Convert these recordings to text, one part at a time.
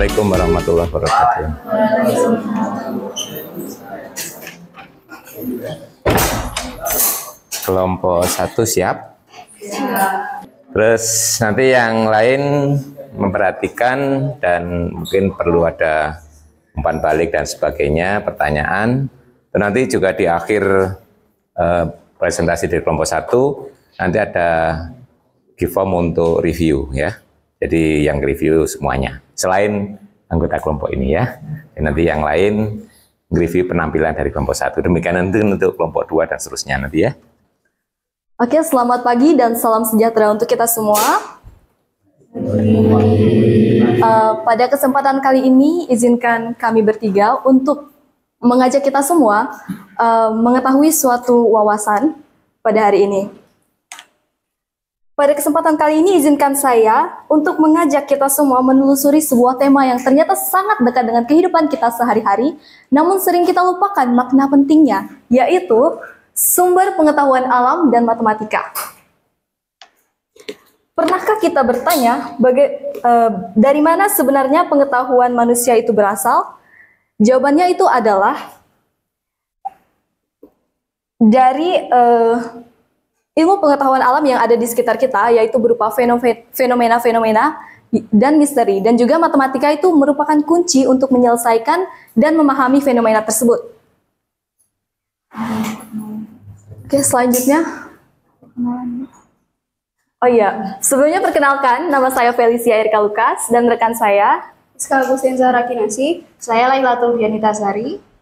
Assalamualaikum warahmatullahi wabarakatuh. Kelompok 1 siap? Terus nanti yang lain memperhatikan dan mungkin perlu ada umpan balik dan sebagainya, pertanyaan. Dan nanti juga di akhir presentasi dari kelompok 1 nanti ada give form untuk review ya. Jadi yang review semuanya selain anggota kelompok ini ya. Dan nanti yang lain review penampilan dari kelompok 1. Demikian nanti untuk kelompok 2 dan seterusnya nanti ya. Oke, selamat pagi dan salam sejahtera untuk kita semua. Pada kesempatan kali ini, izinkan kami bertiga untuk mengajak kita semua mengetahui suatu wawasan pada hari ini. Pada kesempatan kali ini, izinkan saya untuk mengajak kita semua menelusuri sebuah tema yang ternyata sangat dekat dengan kehidupan kita sehari-hari, namun sering kita lupakan makna pentingnya, yaitu sumber pengetahuan alam dan matematika. Pernahkah kita bertanya dari mana sebenarnya pengetahuan manusia itu berasal? Jawabannya itu adalah dari ilmu pengetahuan alam yang ada di sekitar kita, yaitu berupa fenomena-fenomena dan misteri. Dan juga matematika itu merupakan kunci untuk menyelesaikan dan memahami fenomena tersebut. Oke, selanjutnya. Oh iya, sebelumnya perkenalkan, nama saya Felicia Erika Lukas dan rekan saya Agustin Zahra Kinasi, saya Lailatul Dianita Sari.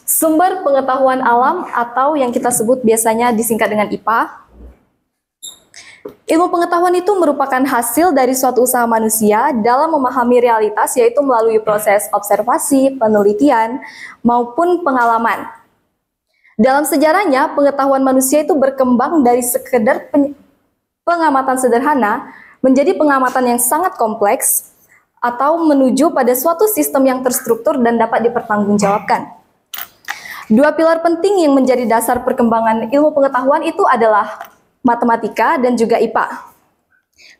Sumber pengetahuan alam atau yang kita sebut biasanya disingkat dengan IPA. Ilmu pengetahuan itu merupakan hasil dari suatu usaha manusia dalam memahami realitas, yaitu melalui proses observasi, penelitian, maupun pengalaman. Dalam sejarahnya, pengetahuan manusia itu berkembang dari sekedar pengamatan sederhana menjadi pengamatan yang sangat kompleks atau menuju pada suatu sistem yang terstruktur dan dapat dipertanggungjawabkan. Dua pilar penting yang menjadi dasar perkembangan ilmu pengetahuan itu adalah matematika dan juga IPA.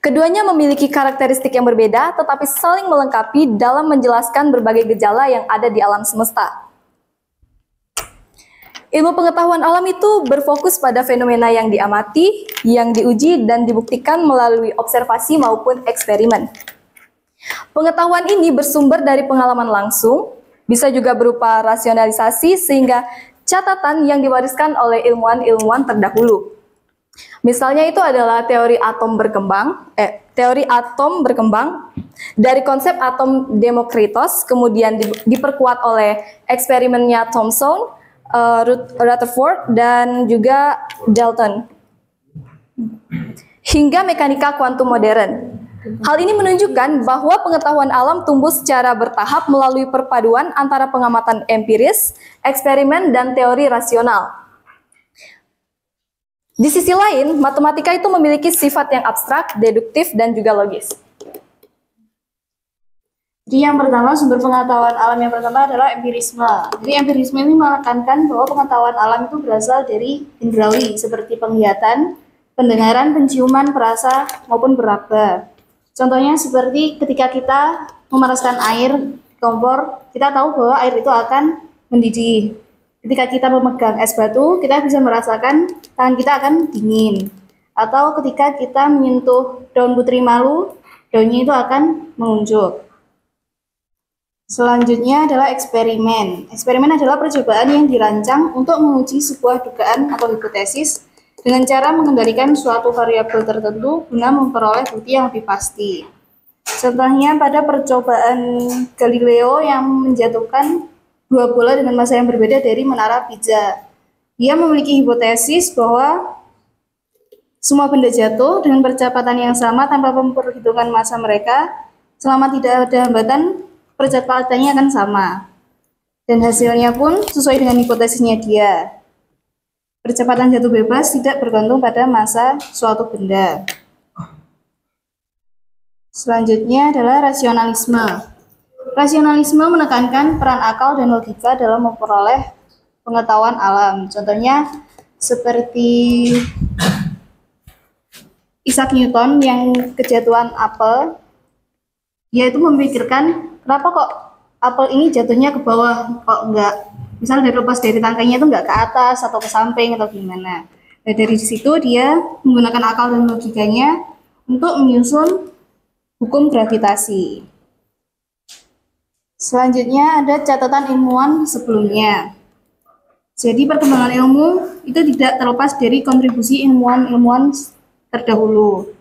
Keduanya memiliki karakteristik yang berbeda, tetapi saling melengkapi dalam menjelaskan berbagai gejala yang ada di alam semesta. Ilmu pengetahuan alam itu berfokus pada fenomena yang diamati, yang diuji, dan dibuktikan melalui observasi maupun eksperimen. Pengetahuan ini bersumber dari pengalaman langsung, bisa juga berupa rasionalisasi sehingga catatan yang diwariskan oleh ilmuwan-ilmuwan terdahulu. Misalnya itu adalah teori atom berkembang dari konsep atom Demokritos, kemudian diperkuat oleh eksperimennya Thomson, Rutherford, dan juga Dalton, hingga mekanika kuantum modern. Hal ini menunjukkan bahwa pengetahuan alam tumbuh secara bertahap melalui perpaduan antara pengamatan empiris, eksperimen, dan teori rasional. Di sisi lain, matematika itu memiliki sifat yang abstrak, deduktif, dan juga logis. Jadi yang pertama, sumber pengetahuan alam yang pertama adalah empirisme. Jadi empirisme ini menekankan bahwa pengetahuan alam itu berasal dari indrawi, seperti penglihatan, pendengaran, penciuman, perasa, maupun peraba. Contohnya seperti ketika kita memanaskan air kompor, kita tahu bahwa air itu akan mendidih. Ketika kita memegang es batu, kita bisa merasakan tangan kita akan dingin. Atau ketika kita menyentuh daun putri malu, daunnya itu akan menguncup. Selanjutnya adalah eksperimen. Eksperimen adalah percobaan yang dirancang untuk menguji sebuah dugaan atau hipotesis dengan cara mengendalikan suatu variabel tertentu guna memperoleh bukti yang lebih pasti. Contohnya pada percobaan Galileo yang menjatuhkan dua bola dengan massa yang berbeda dari menara Pisa. Dia memiliki hipotesis bahwa semua benda jatuh dengan percepatan yang sama tanpa memperhitungkan massa mereka. Selama tidak ada hambatan, percepatannya akan sama. Dan hasilnya pun sesuai dengan hipotesisnya dia. Percepatan jatuh bebas tidak bergantung pada massa suatu benda. Selanjutnya adalah rasionalisme. Rasionalisme menekankan peran akal dan logika dalam memperoleh pengetahuan alam. Contohnya seperti Isaac Newton yang kejatuhan apel, dia itu memikirkan kenapa kok apel ini jatuhnya ke bawah, kok enggak misalnya lepas dari tangkainya itu enggak ke atas atau ke samping atau gimana. Nah, dari situ dia menggunakan akal dan logikanya untuk menyusun hukum gravitasi. Selanjutnya ada catatan ilmuwan sebelumnya. Jadi perkembangan ilmu itu tidak terlepas dari kontribusi ilmuwan-ilmuwan terdahulu.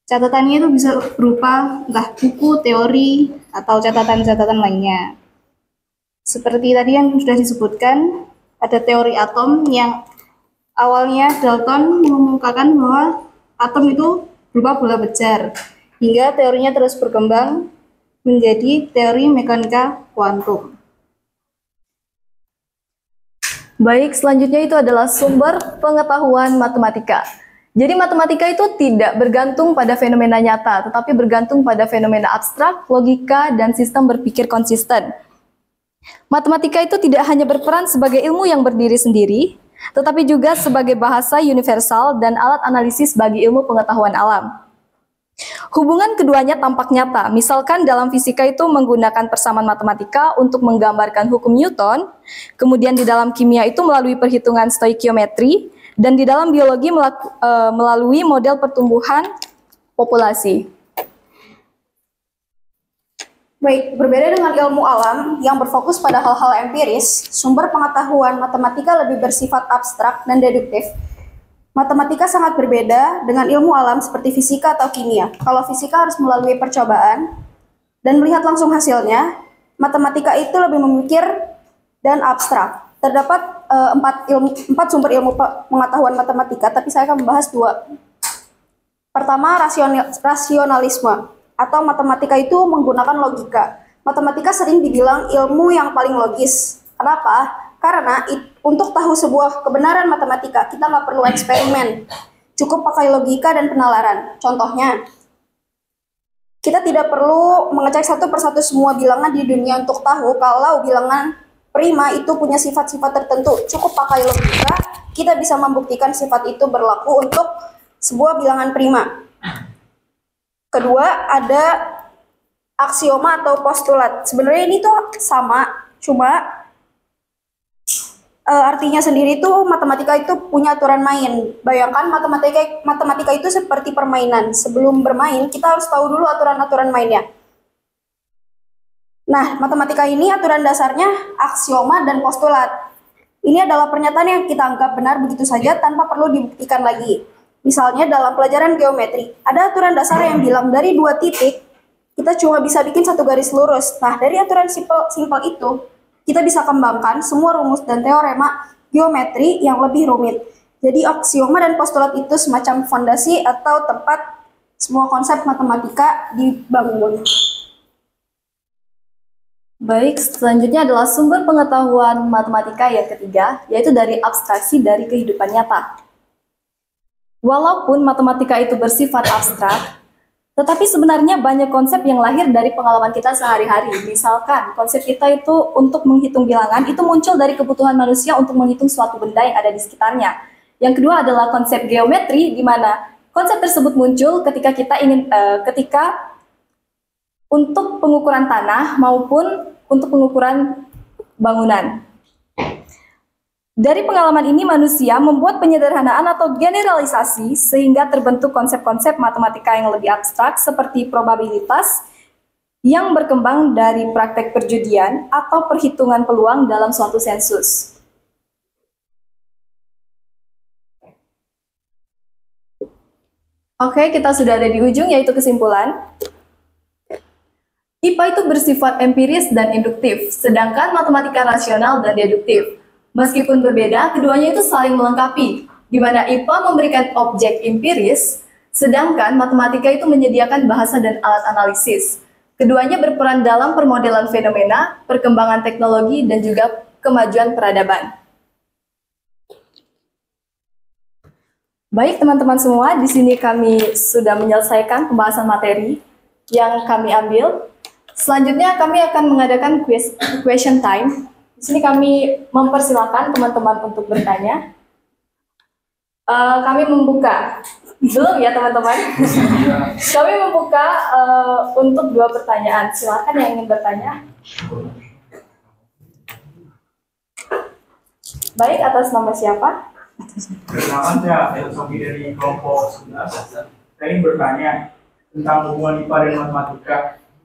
Catatannya itu bisa berupa entah buku, teori, atau catatan-catatan lainnya. Seperti tadi yang sudah disebutkan, ada teori atom yang awalnya Dalton mengemukakan bahwa atom itu berupa bola bejar, hingga teorinya terus berkembang menjadi teori mekanika kuantum. Baik, selanjutnya itu adalah sumber pengetahuan matematika. Jadi matematika itu tidak bergantung pada fenomena nyata, tetapi bergantung pada fenomena abstrak, logika, dan sistem berpikir konsisten. Matematika itu tidak hanya berperan sebagai ilmu yang berdiri sendiri, tetapi juga sebagai bahasa universal dan alat analisis bagi ilmu pengetahuan alam. Hubungan keduanya tampak nyata, misalkan dalam fisika itu menggunakan persamaan matematika untuk menggambarkan hukum Newton, kemudian di dalam kimia itu melalui perhitungan stoikiometri, dan di dalam biologi melalui model pertumbuhan populasi. Baik, berbeda dengan ilmu alam yang berfokus pada hal-hal empiris, sumber pengetahuan matematika lebih bersifat abstrak dan deduktif. Matematika sangat berbeda dengan ilmu alam seperti fisika atau kimia. Kalau fisika harus melalui percobaan dan melihat langsung hasilnya, matematika itu lebih memikir dan abstrak. Terdapat empat sumber ilmu pengetahuan matematika, tapi saya akan membahas dua. Pertama, rasionalisme, atau matematika itu menggunakan logika. Matematika sering dibilang ilmu yang paling logis. Kenapa? Karena untuk tahu sebuah kebenaran matematika, kita nggak perlu eksperimen. Cukup pakai logika dan penalaran. Contohnya, kita tidak perlu mengecek satu persatu semua bilangan di dunia untuk tahu kalau bilangan prima itu punya sifat-sifat tertentu. Cukup pakai logika, kita bisa membuktikan sifat itu berlaku untuk sebuah bilangan prima. Kedua, ada aksioma atau postulat. Sebenarnya ini tuh sama, cuma artinya sendiri tuh matematika itu punya aturan main. Bayangkan matematika itu seperti permainan. Sebelum bermain, kita harus tahu dulu aturan-aturan mainnya. Nah, matematika ini aturan dasarnya aksioma dan postulat. Ini adalah pernyataan yang kita anggap benar begitu saja tanpa perlu dibuktikan lagi. Misalnya dalam pelajaran geometri, ada aturan dasar yang bilang dari dua titik, kita cuma bisa bikin satu garis lurus. Nah, dari aturan simpel itu, kita bisa kembangkan semua rumus dan teorema geometri yang lebih rumit. Jadi aksioma dan postulat itu semacam fondasi atau tempat semua konsep matematika dibangun. Baik, selanjutnya adalah sumber pengetahuan matematika yang ketiga, yaitu dari abstraksi dari kehidupan nyata. Walaupun matematika itu bersifat abstrak, tetapi sebenarnya banyak konsep yang lahir dari pengalaman kita sehari-hari. Misalkan, konsep kita itu untuk menghitung bilangan, itu muncul dari kebutuhan manusia untuk menghitung suatu benda yang ada di sekitarnya. Yang kedua adalah konsep geometri, di mana konsep tersebut muncul ketika kita ingin, untuk pengukuran tanah maupun untuk pengukuran bangunan. Dari pengalaman ini manusia membuat penyederhanaan atau generalisasi sehingga terbentuk konsep-konsep matematika yang lebih abstrak seperti probabilitas yang berkembang dari praktek perjudian atau perhitungan peluang dalam suatu sensus. Oke, kita sudah ada di ujung, yaitu kesimpulan. IPA itu bersifat empiris dan induktif, sedangkan matematika rasional dan deduktif. Meskipun berbeda, keduanya itu saling melengkapi, di mana IPA memberikan objek empiris, sedangkan matematika itu menyediakan bahasa dan alat analisis. Keduanya berperan dalam permodelan fenomena, perkembangan teknologi, dan juga kemajuan peradaban. Baik teman-teman semua, di sini kami sudah menyelesaikan pembahasan materi yang kami ambil. Selanjutnya kami akan mengadakan question time. Di sini kami mempersilahkan teman-teman untuk bertanya. Kami membuka, belum ya teman-teman? Kami membuka untuk 2 pertanyaan. Silakan yang ingin bertanya. Baik, atas nama siapa? Perkenalkan saya Sofi dari kelompok 11. Saya ingin bertanya tentang hubungan IPA dan matematika.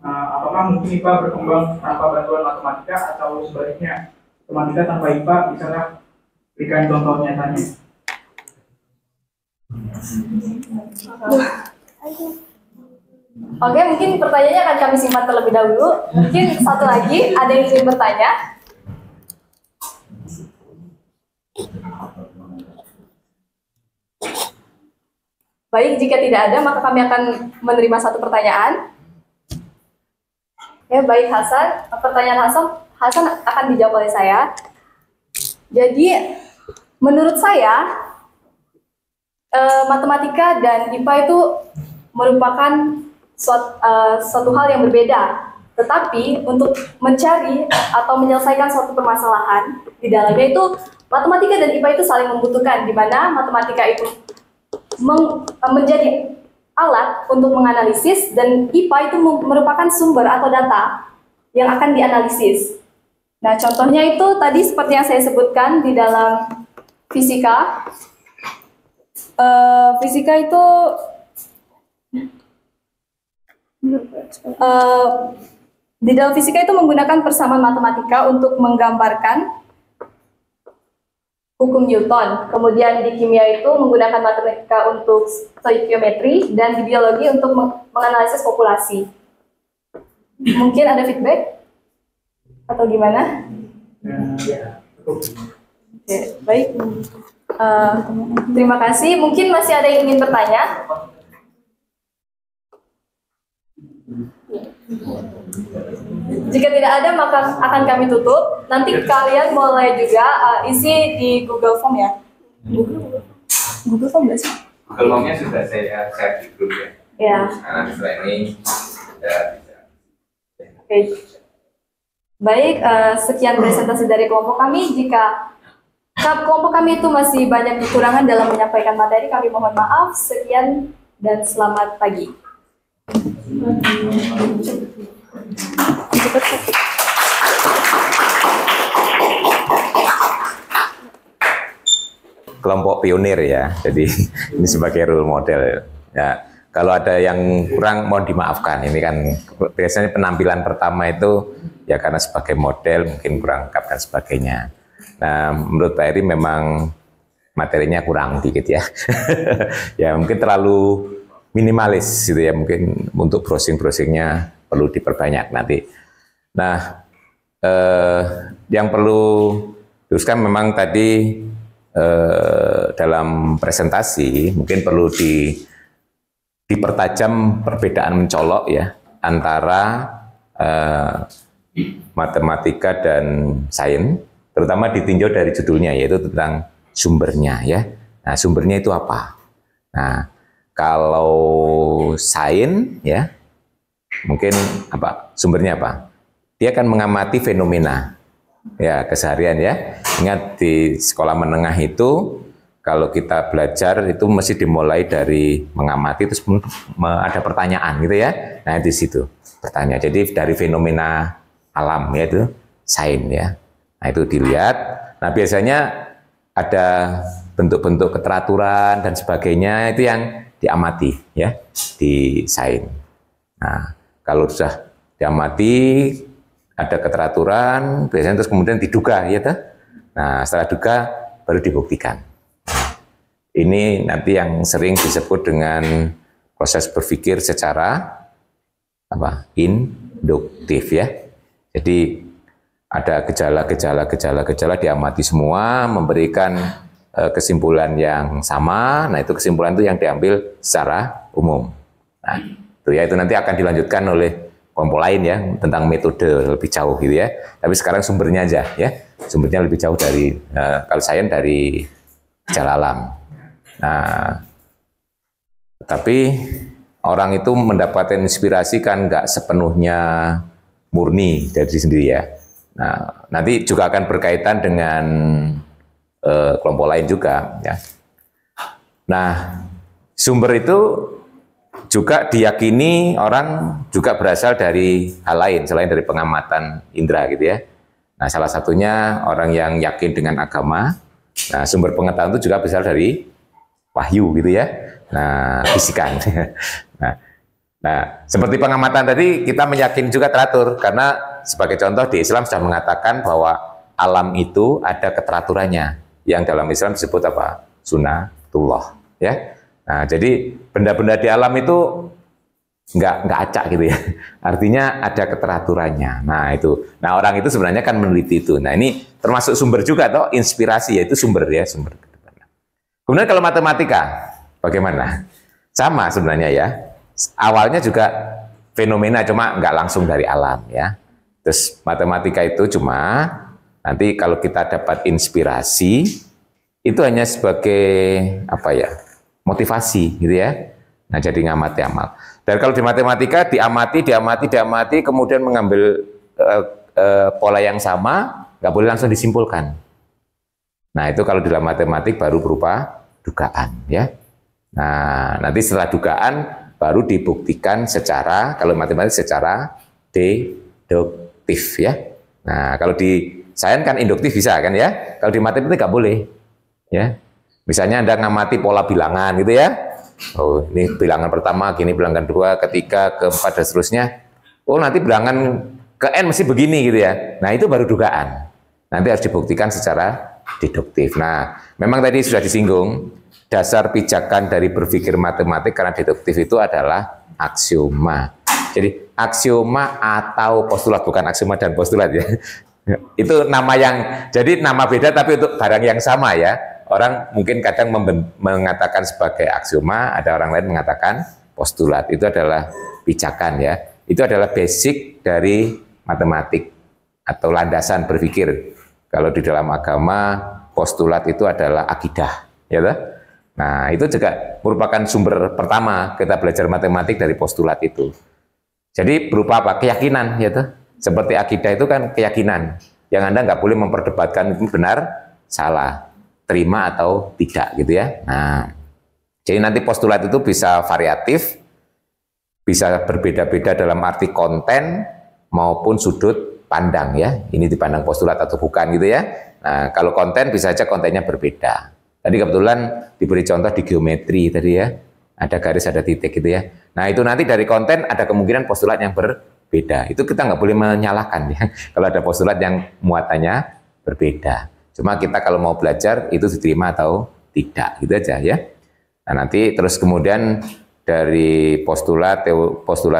Apakah mungkin IPA berkembang tanpa bantuan matematika atau sebaliknya matematika tanpa IPA? Bisakah berikan contoh nyatanya? Oke, mungkin pertanyaannya akan kami simpan terlebih dahulu. Mungkin satu lagi, ada yang ingin bertanya? Baik, jika tidak ada, maka kami akan menerima satu pertanyaan. Ya, baik Hasan. Pertanyaan Hasan akan dijawab oleh saya. Jadi, menurut saya, matematika dan IPA itu merupakan suatu hal yang berbeda. Tetapi untuk mencari atau menyelesaikan suatu permasalahan di dalamnya itu matematika dan IPA itu saling membutuhkan, di mana matematika itu menjadi alat untuk menganalisis dan IPA itu merupakan sumber atau data yang akan dianalisis. Nah, contohnya itu tadi seperti yang saya sebutkan di dalam fisika. Fisika itu di dalam fisika itu menggunakan persamaan matematika untuk menggambarkan hukum Newton. Kemudian di kimia itu menggunakan matematika untuk stoikiometri, dan di biologi untuk menganalisis populasi. Mungkin ada feedback atau gimana? Oke, baik. Terima kasih. Mungkin masih ada yang ingin bertanya? Jika tidak ada, maka akan kami tutup. Nanti kalian boleh juga isi di Google Form ya. Google Form nggak sih? Google Form-nya sudah saya share di grup ya. Ya. Nah, setelah ini sudah bisa. Oke. Baik, sekian presentasi dari kelompok kami. Jika kelompok kami itu masih banyak kekurangan dalam menyampaikan materi, kami mohon maaf. Sekian dan selamat pagi. Kelompok pionir ya, jadi ini sebagai role model ya. Kalau ada yang kurang mohon dimaafkan, ini kan biasanya penampilan pertama itu ya karena sebagai model mungkin kurang lengkap dan sebagainya. Nah, menurut Pak Eri memang materinya kurang dikit ya. Ya mungkin terlalu minimalis gitu ya, mungkin untuk browsing-browsingnya perlu diperbanyak nanti. Nah, yang perlu teruskan memang tadi dalam presentasi mungkin perlu dipertajam perbedaan mencolok ya antara matematika dan sains, terutama ditinjau dari judulnya yaitu tentang sumbernya ya. Nah, sumbernya itu apa? Nah, kalau sains ya mungkin apa? Sumbernya apa? Dia akan mengamati fenomena ya keseharian ya. Ingat di sekolah menengah itu kalau kita belajar itu mesti dimulai dari mengamati, terus ada pertanyaan gitu ya. Nah, di situ bertanya. Jadi dari fenomena alam yaitu sains ya. Nah, itu dilihat. Nah, biasanya ada bentuk-bentuk keteraturan dan sebagainya itu yang diamati ya di sains. Nah, kalau sudah diamati ada keteraturan, biasanya terus kemudian diduga ya toh. Nah, setelah duga baru dibuktikan. Ini nanti yang sering disebut dengan proses berpikir secara apa? Induktif ya. Jadi ada gejala-gejala diamati semua, memberikan kesimpulan yang sama. Nah, itu kesimpulan itu yang diambil secara umum. Nah, itu ya, itu nanti akan dilanjutkan oleh kelompok lain ya tentang metode lebih jauh gitu ya. Tapi sekarang sumbernya aja ya. Sumbernya lebih jauh dari kalau sains dari gejala alam. Nah, tapi orang itu mendapatkan inspirasi kan nggak sepenuhnya murni dari diri sendiri ya. Nah, nanti juga akan berkaitan dengan kelompok lain juga ya. Nah, sumber itu juga diyakini orang juga berasal dari hal lain selain dari pengamatan indera gitu ya. Nah, salah satunya orang yang yakin dengan agama. Nah, sumber pengetahuan itu juga berasal dari wahyu gitu ya. Nah, bisikan. Nah, seperti pengamatan tadi kita meyakini juga teratur karena sebagai contoh di Islam sudah mengatakan bahwa alam itu ada keteraturannya yang dalam Islam disebut apa? Sunnatullah ya. Nah, jadi benda-benda di alam itu nggak acak gitu ya. Artinya ada keteraturannya. Nah, itu. Nah, orang itu sebenarnya kan meneliti itu. Nah, ini termasuk sumber juga toh, inspirasi yaitu sumber ya, sumber. Kemudian kalau matematika bagaimana? Sama sebenarnya ya. Awalnya juga fenomena cuma nggak langsung dari alam ya. Terus matematika itu cuma nanti kalau kita dapat inspirasi itu hanya sebagai apa ya? Motivasi gitu ya. Nah, jadi ngamati amal. Dan kalau di matematika diamati, kemudian mengambil pola yang sama, nggak boleh langsung disimpulkan. Nah, itu kalau dalam matematik baru berupa dugaan ya. Nah, nanti setelah dugaan baru dibuktikan secara, kalau matematik secara deduktif ya. Nah, kalau di sains kan induktif bisa kan ya. Kalau di matematik nggak boleh ya. Misalnya Anda ngamati pola bilangan gitu ya. Oh, ini bilangan pertama, gini bilangan kedua, ketiga, keempat, dan seterusnya. Oh, nanti bilangan ke N mesti begini gitu ya. Nah, itu baru dugaan. Nanti harus dibuktikan secara deduktif. Nah, memang tadi sudah disinggung, dasar pijakan dari berpikir matematik karena deduktif itu adalah aksioma. Jadi, aksioma atau postulat, bukan aksioma dan postulat ya. Itu nama yang, jadi nama beda tapi untuk barang yang sama ya. Orang mungkin kadang mengatakan sebagai aksioma, ada orang lain mengatakan postulat. Itu adalah pijakan ya. Itu adalah basic dari matematik atau landasan berpikir. Kalau di dalam agama, postulat itu adalah akidah. Ya toh? Nah, itu juga merupakan sumber pertama kita belajar matematik dari postulat itu. Jadi berupa apa? Keyakinan. Ya toh? Seperti akidah itu kan keyakinan. Yang Anda nggak boleh memperdebatkan itu benar, salah. Terima atau tidak gitu ya. Nah, jadi nanti postulat itu bisa variatif, bisa berbeda-beda dalam arti konten maupun sudut pandang ya. Ini dipandang postulat atau bukan gitu ya. Nah, kalau konten bisa saja kontennya berbeda. Tadi kebetulan diberi contoh di geometri tadi ya. Ada garis, ada titik gitu ya. Nah, itu nanti dari konten ada kemungkinan postulat yang berbeda. Itu kita nggak boleh menyalahkan ya. Kalau ada postulat yang muatannya berbeda. Cuma kita kalau mau belajar itu diterima atau tidak, gitu aja ya. Nah, nanti terus kemudian dari postulat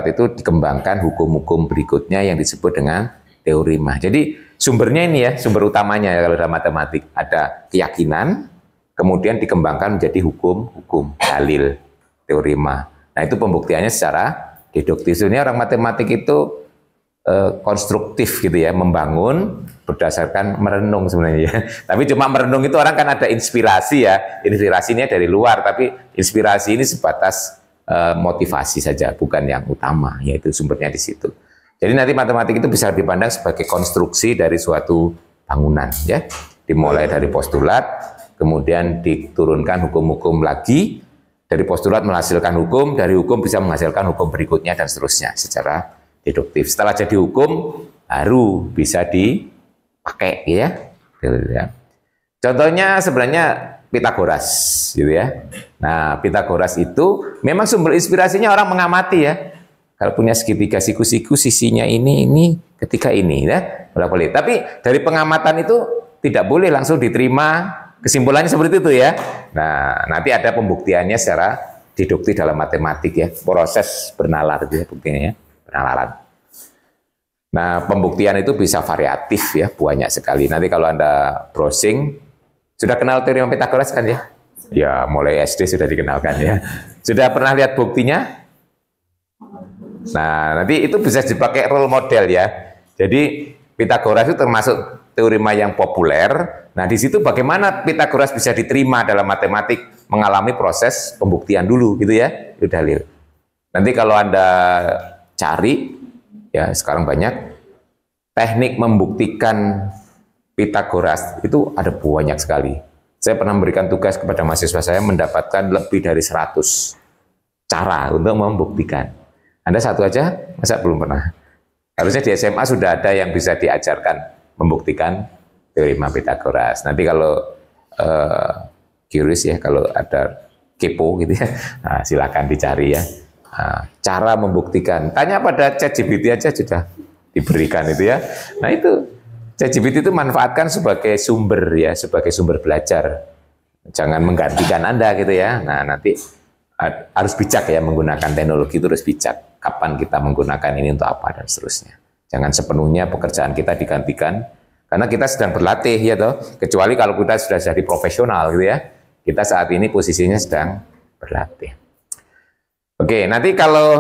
itu dikembangkan hukum-hukum berikutnya yang disebut dengan teorema. Jadi sumbernya ini ya, sumber utamanya ya kalau dalam matematik. Ada keyakinan, kemudian dikembangkan menjadi hukum-hukum, dalil, teorema. Nah, itu pembuktiannya secara deduktif. Sebenarnya orang matematik itu konstruktif gitu ya, membangun berdasarkan merenung sebenarnya ya. Tapi cuma merenung itu orang kan ada inspirasi ya, inspirasinya dari luar, tapi inspirasi ini sebatas motivasi saja, bukan yang utama, yaitu sumbernya di situ. Jadi nanti matematik itu bisa dipandang sebagai konstruksi dari suatu bangunan ya, dimulai dari postulat, kemudian diturunkan hukum-hukum lagi, dari postulat menghasilkan hukum, dari hukum bisa menghasilkan hukum berikutnya dan seterusnya secara deduktif. Setelah jadi hukum baru bisa dipakai ya. Contohnya sebenarnya Pitagoras gitu ya. Nah, Pitagoras itu memang sumber inspirasinya orang mengamati ya. Kalau punya segitiga siku-siku sisinya ini ketika ini ya. Boleh. Tapi dari pengamatan itu tidak boleh langsung diterima kesimpulannya seperti itu ya. Nah, nanti ada pembuktiannya secara deduktif dalam matematik ya. Proses bernalar gitu ya buktinya ya. Penalaran. Nah, pembuktian itu bisa variatif ya, banyak sekali. Nanti kalau Anda browsing, sudah kenal teorema Pitagoras kan ya? Ya, mulai SD sudah dikenalkan ya. Sudah pernah lihat buktinya? Nah, nanti itu bisa dipakai role model ya. Jadi, Pitagoras itu termasuk teorema yang populer. Nah, di situ bagaimana Pitagoras bisa diterima dalam matematik, mengalami proses pembuktian dulu gitu ya, itu dalil. Nanti kalau Anda cari, ya sekarang banyak teknik membuktikan Pitagoras itu ada banyak sekali. Saya pernah memberikan tugas kepada mahasiswa saya mendapatkan lebih dari 100 cara untuk membuktikan. Anda satu aja, masa belum pernah? Harusnya di SMA sudah ada yang bisa diajarkan membuktikan teorema Pythagoras. Nanti kalau curious ya, kalau ada kepo gitu ya, nah, silakan dicari ya. Nah, cara membuktikan, tanya pada ChatGPT aja sudah diberikan itu ya. Nah itu ChatGPT itu manfaatkan sebagai sumber ya, sebagai sumber belajar. Jangan menggantikan Anda gitu ya. Nah nanti harus bijak ya menggunakan teknologi, itu harus bijak. Kapan kita menggunakan ini untuk apa dan seterusnya. Jangan sepenuhnya pekerjaan kita digantikan, karena kita sedang berlatih ya toh. Kecuali kalau kita sudah jadi profesional gitu ya. Kita saat ini posisinya sedang berlatih. Oke, nanti kalau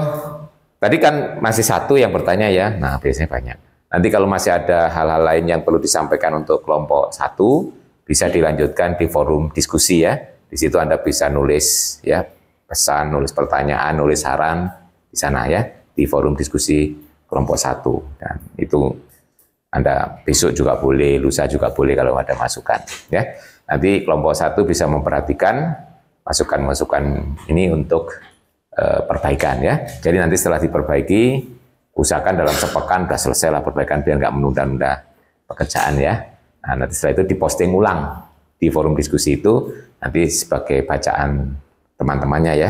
tadi kan masih satu yang bertanya ya, nah biasanya banyak. Nanti kalau masih ada hal-hal lain yang perlu disampaikan untuk kelompok 1, bisa dilanjutkan di forum diskusi ya. Di situ Anda bisa nulis ya, pesan, nulis pertanyaan, nulis saran di sana ya, di forum diskusi kelompok 1. Dan itu Anda besok juga boleh, lusa juga boleh kalau ada masukan ya. Nanti kelompok 1 bisa memperhatikan masukan-masukan ini untuk perbaikan ya. Jadi nanti setelah diperbaiki, usahakan dalam sepekan sudah selesai lah perbaikan biar nggak menunda-nunda pekerjaan ya. Nah, nanti setelah itu diposting ulang di forum diskusi itu nanti sebagai bacaan teman-temannya ya.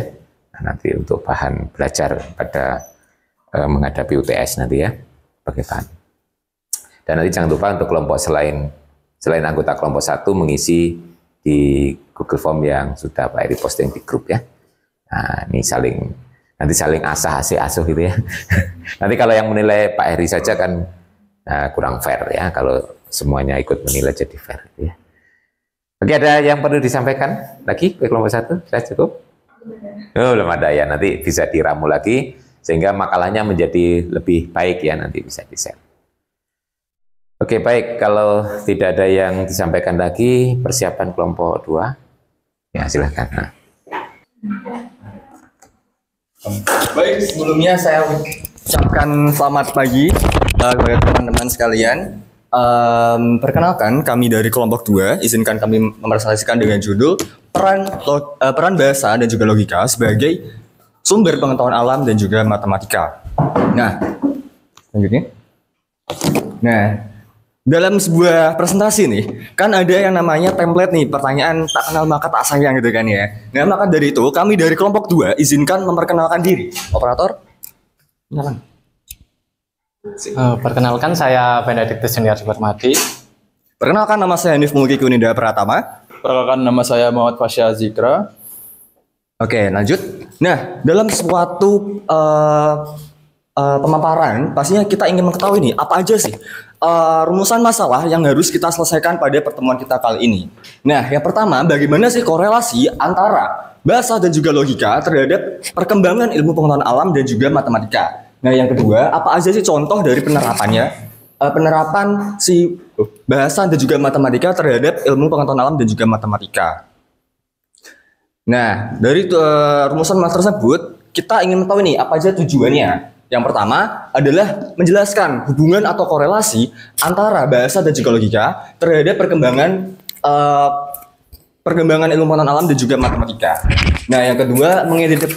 Nah, nanti untuk bahan belajar pada menghadapi UTS nanti ya, sebagai bahan. Dan nanti jangan lupa untuk kelompok selain anggota kelompok 1 mengisi di Google Form yang sudah Pak Eri posting di grup ya. Nah, ini nanti saling asuh gitu ya. Nanti kalau yang menilai Pak Heri saja kan kurang fair ya, kalau semuanya ikut menilai jadi fair ya. Oke, ada yang perlu disampaikan lagi ke kelompok 1? Saya cukup? Oh, belum ada ya, nanti bisa diramu lagi sehingga makalahnya menjadi lebih baik ya, nanti bisa di-share. Oke, baik, kalau tidak ada yang disampaikan lagi, persiapan kelompok 2 ya silakan. Nah. Baik, sebelumnya saya ucapkan selamat pagi kepada teman-teman sekalian. Perkenalkan, kami dari kelompok 2, izinkan kami mempresentasikan dengan judul peran bahasa dan juga logika sebagai sumber pengetahuan alam dan juga matematika. Nah, lanjutnya. Nah, dalam sebuah presentasi nih, kan ada yang namanya template nih, pertanyaan tak kenal maka tak sayang gitu kan ya. Nah, maka dari itu, kami dari kelompok 2 izinkan memperkenalkan diri. Operator, nyalakan. Perkenalkan, saya Benedictus Junior Supermadi. Perkenalkan, nama saya Hanif Mulki Kunida Pratama. Perkenalkan, nama saya Muhammad Fasya Zikra. Oke, lanjut. Nah, dalam suatu pemaparan, pastinya kita ingin mengetahui nih, apa aja sih rumusan masalah yang harus kita selesaikan pada pertemuan kita kali ini. Nah, yang pertama, bagaimana sih korelasi antara bahasa dan juga logika terhadap perkembangan ilmu pengetahuan alam dan juga matematika. Nah, yang kedua, apa aja sih contoh dari penerapannya, penerapan si bahasa dan juga matematika terhadap ilmu pengetahuan alam dan juga matematika. Nah, dari rumusan tersebut, kita ingin mengetahui nih, apa aja tujuannya. Yang pertama adalah menjelaskan hubungan atau korelasi antara bahasa dan juga logika terhadap perkembangan ilmu pengetahuan alam dan juga matematika. Nah, yang kedua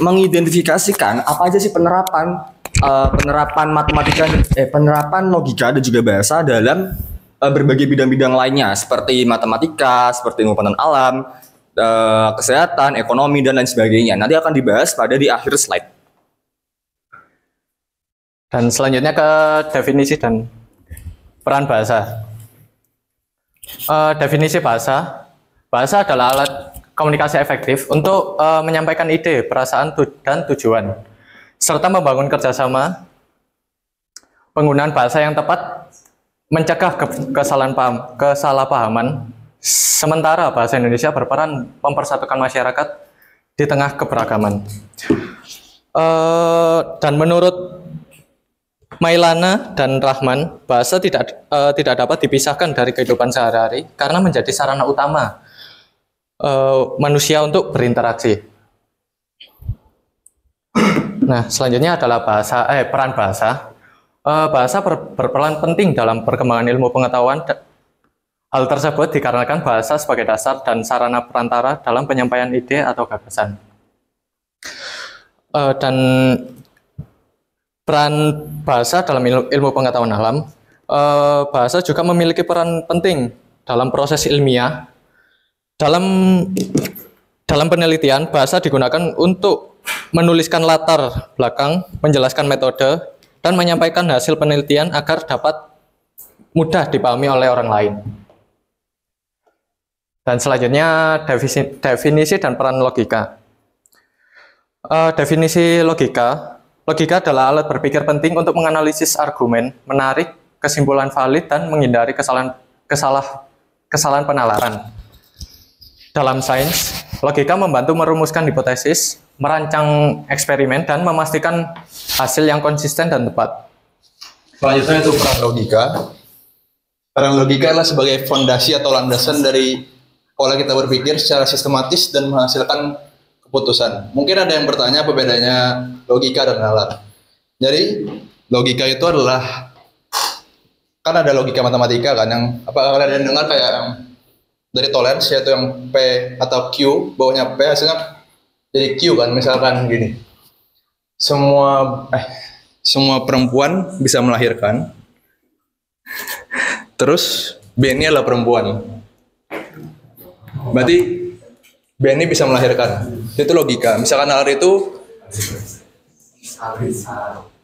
mengidentifikasikan apa aja sih penerapan logika dan juga bahasa dalam berbagai bidang-bidang lainnya seperti matematika, seperti ilmu pengetahuan alam, kesehatan, ekonomi dan lain sebagainya. Nanti akan dibahas di akhir slide. Dan selanjutnya ke definisi dan peran bahasa. Definisi bahasa. Bahasa adalah alat komunikasi efektif untuk menyampaikan ide, perasaan, dan tujuan, serta membangun kerjasama. Penggunaan bahasa yang tepat mencegah kesalahpahaman, sementara bahasa Indonesia berperan mempersatukan masyarakat di tengah keberagaman. Dan menurut Mailana dan Rahman, bahasa tidak dapat dipisahkan dari kehidupan sehari-hari karena menjadi sarana utama manusia untuk berinteraksi. Nah, selanjutnya adalah peran bahasa. Bahasa berperan penting dalam perkembangan ilmu pengetahuan Hal tersebut dikarenakan bahasa sebagai dasar dan sarana perantara dalam penyampaian ide atau gagasan. Dan peran bahasa dalam ilmu pengetahuan alam, bahasa juga memiliki peran penting dalam proses ilmiah. Dalam penelitian, bahasa digunakan untuk menuliskan latar belakang, menjelaskan metode, dan menyampaikan hasil penelitian agar dapat mudah dipahami oleh orang lain. Dan selanjutnya definisi dan peran logika. Definisi logika. Logika adalah alat berpikir penting untuk menganalisis argumen, menarik kesimpulan valid, dan menghindari kesalahan penalaran. Dalam sains, logika membantu merumuskan hipotesis, merancang eksperimen, dan memastikan hasil yang konsisten dan tepat. Selanjutnya itu peran logika. Peran logika adalah sebagai fondasi atau landasan dari pola kita berpikir secara sistematis dan menghasilkan keputusan. Mungkin ada yang bertanya apa bedanya logika dan nalar. Jadi logika itu adalah, kan ada logika matematika kan, yang apa kalian dengar kayak yang dari tolerance, yaitu yang P atau Q, bawahnya P hasilnya jadi Q kan, misalkan gini. Semua perempuan bisa melahirkan. Terus B ini adalah perempuan. Berarti Benny bisa melahirkan. Itu logika. Misalkan nalar itu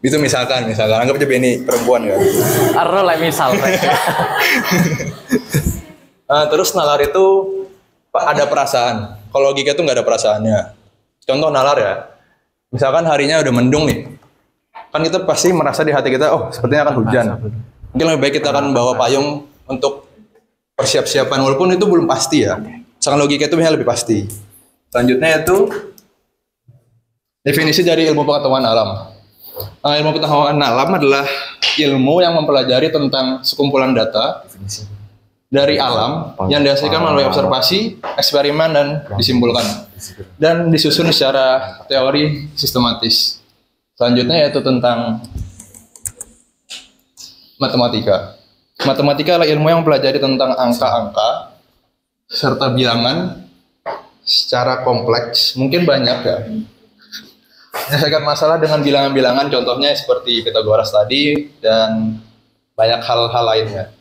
misalkan anggap aja Benny perempuan ya. Arro lah misal. Terus nalar itu ada perasaan. Kalau logika itu nggak ada perasaannya. Contoh nalar ya. Misalkan harinya udah mendung nih. Kan kita pasti merasa di hati kita, oh sepertinya akan hujan. Mungkin lebih baik kita akan bawa payung untuk persiapan, walaupun itu belum pasti ya. Misalkan logika itu lebih pasti. Selanjutnya itu definisi dari ilmu pengetahuan alam. Ilmu pengetahuan alam adalah ilmu yang mempelajari tentang sekumpulan data dari alam yang dihasilkan melalui observasi, eksperimen, dan disimpulkan. Dan disusun secara teori sistematis. Selanjutnya yaitu tentang matematika. Matematika adalah ilmu yang mempelajari tentang angka-angka serta bilangan secara kompleks, mungkin banyak ya. Menyelesaikan masalah dengan bilangan-bilangan, contohnya seperti Pythagoras tadi dan banyak hal-hal lainnya.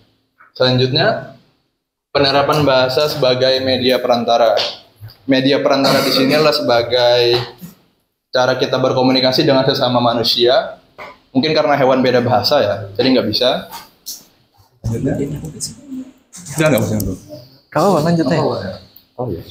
Selanjutnya, penerapan bahasa sebagai media perantara. Media perantara di sini adalah sebagai cara kita berkomunikasi dengan sesama manusia. Mungkin karena hewan beda bahasa ya, jadi nggak bisa. Sudah nggak bisa tuh. Kau lanjutnya. Oh iya.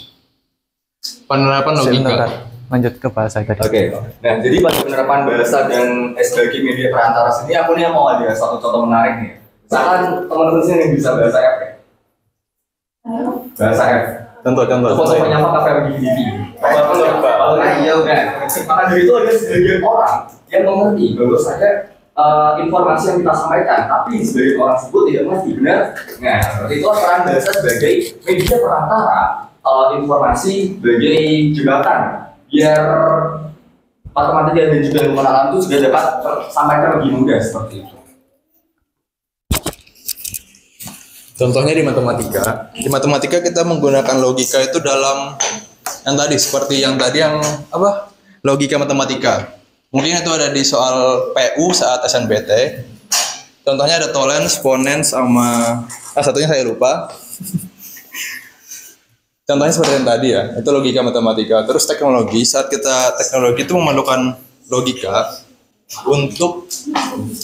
Penerapan logika. Lanjut ke bahasa tadi. Oke. Nah, jadi pada penerapan bahasa dan sebagai media perantara sini, aku nih mau ada satu contoh menarik nih. Misalkan teman-teman sini bisa bahasa F ya? Bahasa F. Contoh. Contoh penyapa kafe begini. Iya udah. Maka dari itu ada sebagian orang yang mengerti bahwa saja informasi yang kita sampaikan, tapi sebagai orang tersebut tidak mengerti benar. Nah, seperti itu peran bahasa sebagai media perantara informasi sebagai jembatan biar matematika dan juga ilmu alam itu juga dapat tersampaikan lebih mudah seperti itu. Contohnya di matematika. Di matematika kita menggunakan logika itu dalam yang tadi, seperti yang tadi yang apa? Logika matematika. Mungkin itu ada di soal PU saat SNBT. Contohnya ada tolerance, ponens, sama satunya saya lupa. Contohnya seperti yang tadi ya, itu logika matematika. Terus teknologi, saat kita teknologi itu memerlukan logika untuk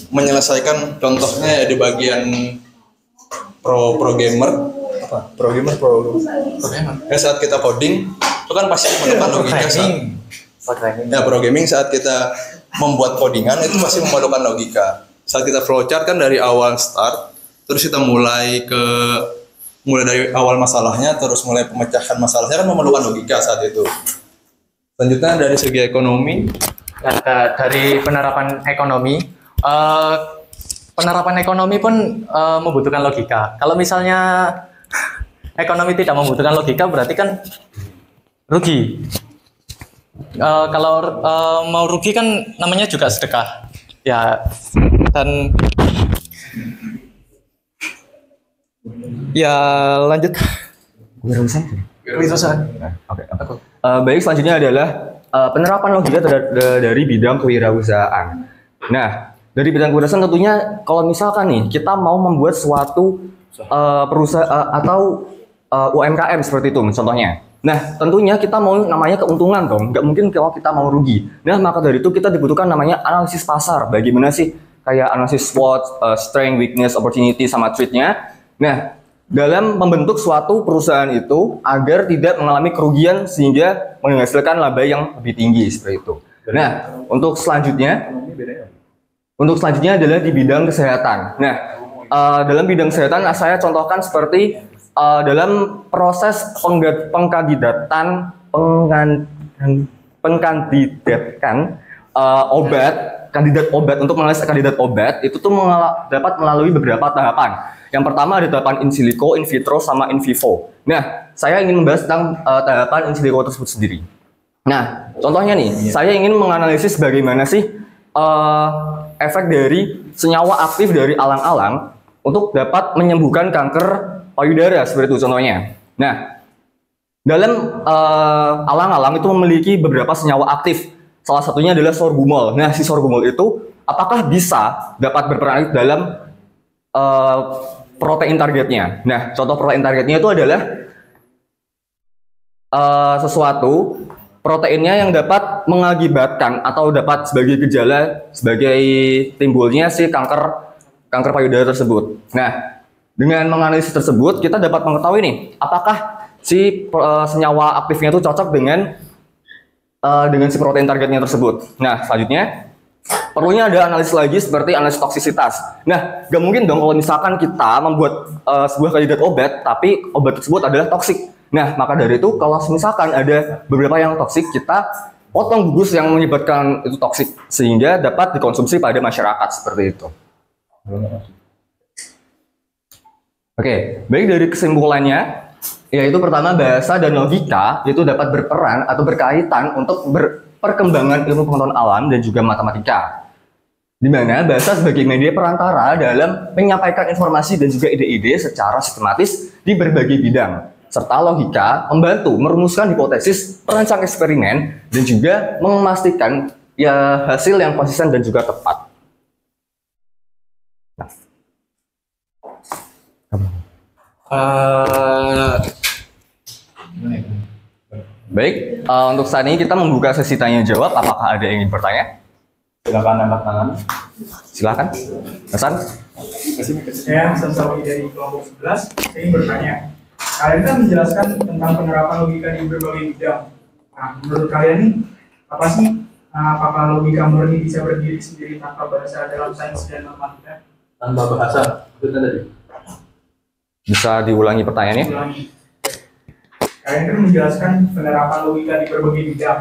menyelesaikan, contohnya ya di bagian programmer. Ya, saat kita coding itu kan pasti memerlukan logika. Ya, programming saat kita membuat codingan itu masih memerlukan logika. Saat kita flowchart kan dari awal start, terus kita mulai dari awal masalahnya, terus mulai pemecahan masalahnya kan memerlukan logika saat itu. Selanjutnya dari segi ekonomi. Dari penerapan ekonomi pun membutuhkan logika. Kalau misalnya ekonomi tidak membutuhkan logika, berarti kan rugi. Kalau mau rugi kan namanya juga sedekah. Ya, dan Ya lanjut. Kewirausahaan. Oke. Baik, selanjutnya adalah penerapan logika dari bidang kewirausahaan. Nah, dari bidang kewirausahaan tentunya kalau misalkan nih kita mau membuat suatu perusahaan atau UMKM seperti itu contohnya. Nah, tentunya kita mau namanya keuntungan dong, nggak mungkin kalau kita mau rugi. Nah, maka dari itu kita dibutuhkan namanya analisis pasar. Bagaimana sih kayak analisis SWOT, strength, weakness, opportunity, sama threat-nya. Nah, dalam membentuk suatu perusahaan itu agar tidak mengalami kerugian sehingga menghasilkan laba yang lebih tinggi seperti itu. Nah, untuk selanjutnya adalah di bidang kesehatan. Nah, dalam bidang kesehatan saya contohkan seperti dalam proses pengkandidatkan kandidat obat untuk menganalisis kandidat obat itu tuh dapat melalui beberapa tahapan. Yang pertama ada tahapan in silico, in vitro, sama in vivo. Nah, saya ingin membahas tentang tahapan in silico tersebut sendiri. Nah, contohnya nih, saya ingin menganalisis bagaimana sih efek dari senyawa aktif dari alang-alang untuk dapat menyembuhkan kanker payudara seperti itu contohnya. Nah, dalam alang-alang itu memiliki beberapa senyawa aktif. Salah satunya adalah sorbumol. Nah, si sorbumol itu apakah bisa dapat berperan dalam protein targetnya? Nah, contoh protein targetnya itu adalah sesuatu proteinnya yang dapat mengakibatkan atau dapat sebagai gejala sebagai timbulnya si kanker payudara tersebut. Nah, dengan menganalisis tersebut kita dapat mengetahui nih apakah si senyawa aktifnya itu cocok dengan si protein targetnya tersebut. Nah, selanjutnya perlunya ada analisis lagi seperti analisis toksisitas. Nah, gak mungkin dong kalau misalkan kita membuat sebuah kandidat obat tapi obat tersebut adalah toksik. Nah, maka dari itu kalau misalkan ada beberapa yang toksik, kita potong gugus yang menyebabkan itu toksik sehingga dapat dikonsumsi pada masyarakat seperti itu. Oke, baik, dari kesimpulannya yaitu pertama, bahasa dan logika itu dapat berperan atau berkaitan untuk perkembangan ilmu pengetahuan alam dan juga matematika. Di mana bahasa sebagai media perantara dalam menyampaikan informasi dan juga ide-ide secara sistematis di berbagai bidang, serta logika membantu merumuskan hipotesis, merancang eksperimen, dan juga memastikan ya hasil yang konsisten dan juga tepat. Baik, untuk saat ini kita membuka sesi tanya jawab. Apakah ada yang ingin bertanya? Silakan angkat tangan. Silakan, Hasan. Saya Hasan Sawi dari kelompok 11. Saya ingin bertanya. Kalian kan menjelaskan tentang penerapan logika di berbagai bidang. Nah, menurut kalian nih, apa sih? Apakah logika murni bisa berdiri sendiri tanpa bahasa dalam sains dan matematika? Tanpa bahasa, itu tadi. Bisa diulangi pertanyaannya? Kalian kan menjelaskan penerapan logika di berbagai bidang.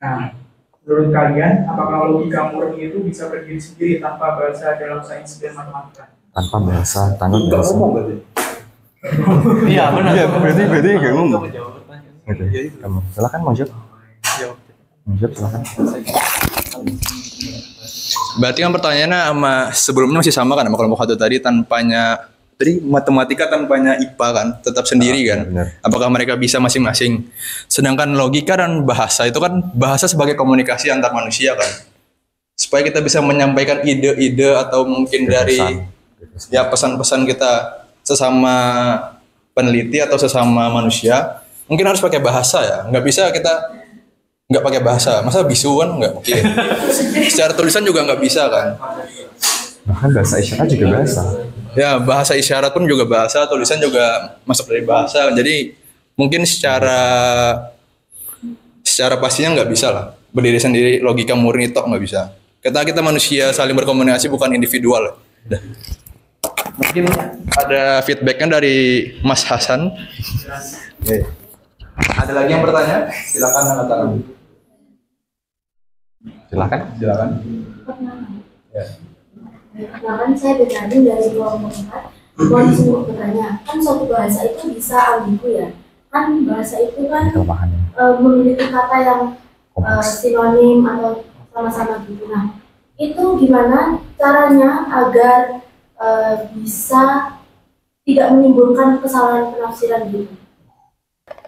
Nah, menurut kalian, apakah logika murni itu bisa berdiri sendiri tanpa bahasa dalam sains dan matematika? Tanpa bahasa, tanpa bahasa. Iya, benar. Iya, berarti nggak ngomong. Oke, kamu silakan mau jawab. Silakan. Berarti kan pertanyaannya sama sebelumnya masih sama kan sama kelompok 1 tadi, tadi matematika tanpanya IPA kan tetap sendiri kan. Benar. Apakah mereka bisa masing-masing? Sedangkan logika dan bahasa itu kan bahasa sebagai komunikasi antar manusia kan. Supaya kita bisa menyampaikan ide-ide atau mungkin dari ya pesan-pesan kita sesama peneliti atau sesama manusia, mungkin harus pakai bahasa ya. Nggak bisa kita nggak pakai bahasa. Masa bisu kan nggak mungkin. Secara tulisan juga nggak bisa kan. Bahkan bahasa isyarat juga bahasa. Ya, bahasa isyarat pun juga bahasa, tulisan juga masuk dari bahasa. Jadi mungkin secara pastinya nggak bisa lah berdiri sendiri, logika murni tok nggak bisa. Kita manusia saling berkomunikasi, bukan individual. Dah. Mungkin ada feedbacknya dari Mas Hasan. Oke. Ada lagi yang bertanya? Silakan angkat tangan. Silakan. Ya. Nah, kan saya bertanya dari kelompok 4, mau bertanya, kan suatu bahasa itu bisa ambigu ya, kan bahasa itu kan memiliki kata yang sinonim atau sama-sama gitu. Nah, itu gimana caranya agar bisa tidak menimbulkan kesalahan penafsiran gitu.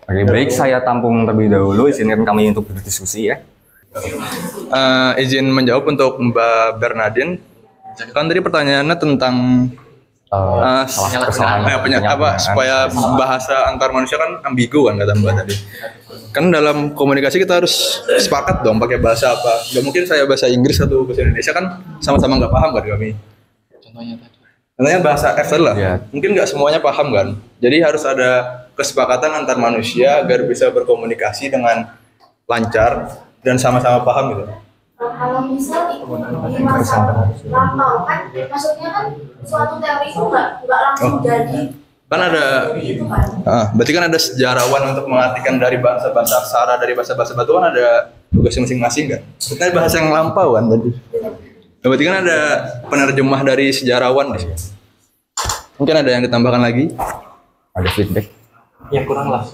Oke, baik, saya tampung terlebih dahulu, izinkan kami untuk berdiskusi ya. Izin menjawab untuk Mbak Bernadine. Kan tadi pertanyaannya tentang supaya bahasa antar manusia kan ambigu kan kata Mbak tadi. Kan dalam komunikasi kita harus sepakat dong pakai bahasa apa. Gak mungkin saya bahasa Inggris atau bahasa Indonesia kan sama-sama nggak paham kan kami. Contohnya bahasa F lah. Ya. Mungkin nggak semuanya paham kan. Jadi harus ada kesepakatan antar manusia agar bisa berkomunikasi dengan lancar dan sama-sama paham gitu. Kalau misal itu di masa lampau kan, maksudnya kan suatu teori itu nggak langsung jadi. Kan ada, itu kan. berarti kan ada sejarawan untuk mengartikan dari bahasa-bahasa aksara, dari bahasa-bahasa batu kan ada tugas masing-masing kan. Kita bahasa yang lampau kan tadi. Berarti kan ada penerjemah dari sejarawan di sini. Mungkin ada yang ditambahkan lagi? Ada feedback Ya kurang lah.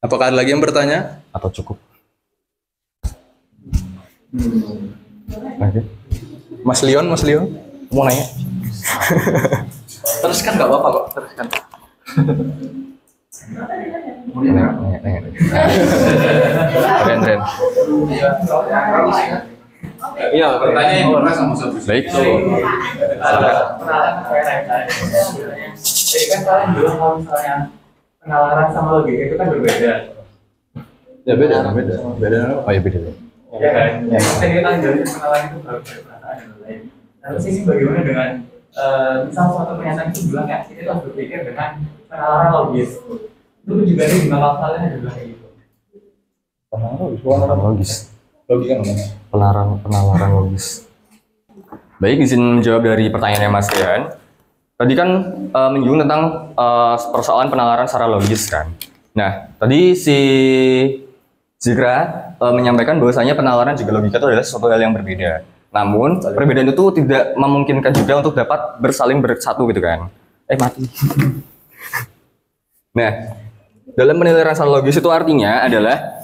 Apakah ada lagi yang bertanya? atau cukup? Oke. Mas Leon Mau nanya? Teruskan nggak apa-apa kok, teruskan. Nanya. Ren. Iya, pertanyaan Baik. Jadi kan kalian bilang kalau misalnya penalaran sama logika itu kan berbeda. Ya beda. Oh ya beda. Ya kan? Ya. Saya kita dari penalaran itu baru perasaan dan lain. Lalu sisi bagaimana dengan misal suatu pernyataan itu bilang ya kita harus berpikir dengan penalaran logis. Itu juga ada di makalah kalian ada bilang kayak gitu. Penalaran logis. Logika mana? Penalaran logis. Baik, izin menjawab dari pertanyaannya Mas Rian. Tadi kan menyinggung tentang persoalan penalaran secara logis kan. Nah, tadi si Zikra menyampaikan bahwasanya penalaran juga logika itu adalah sesuatu hal yang berbeda. Namun, perbedaan itu tidak memungkinkan juga untuk dapat bersaling bersatu gitu kan. Mati. Nah, dalam penilaian secara logis itu artinya adalah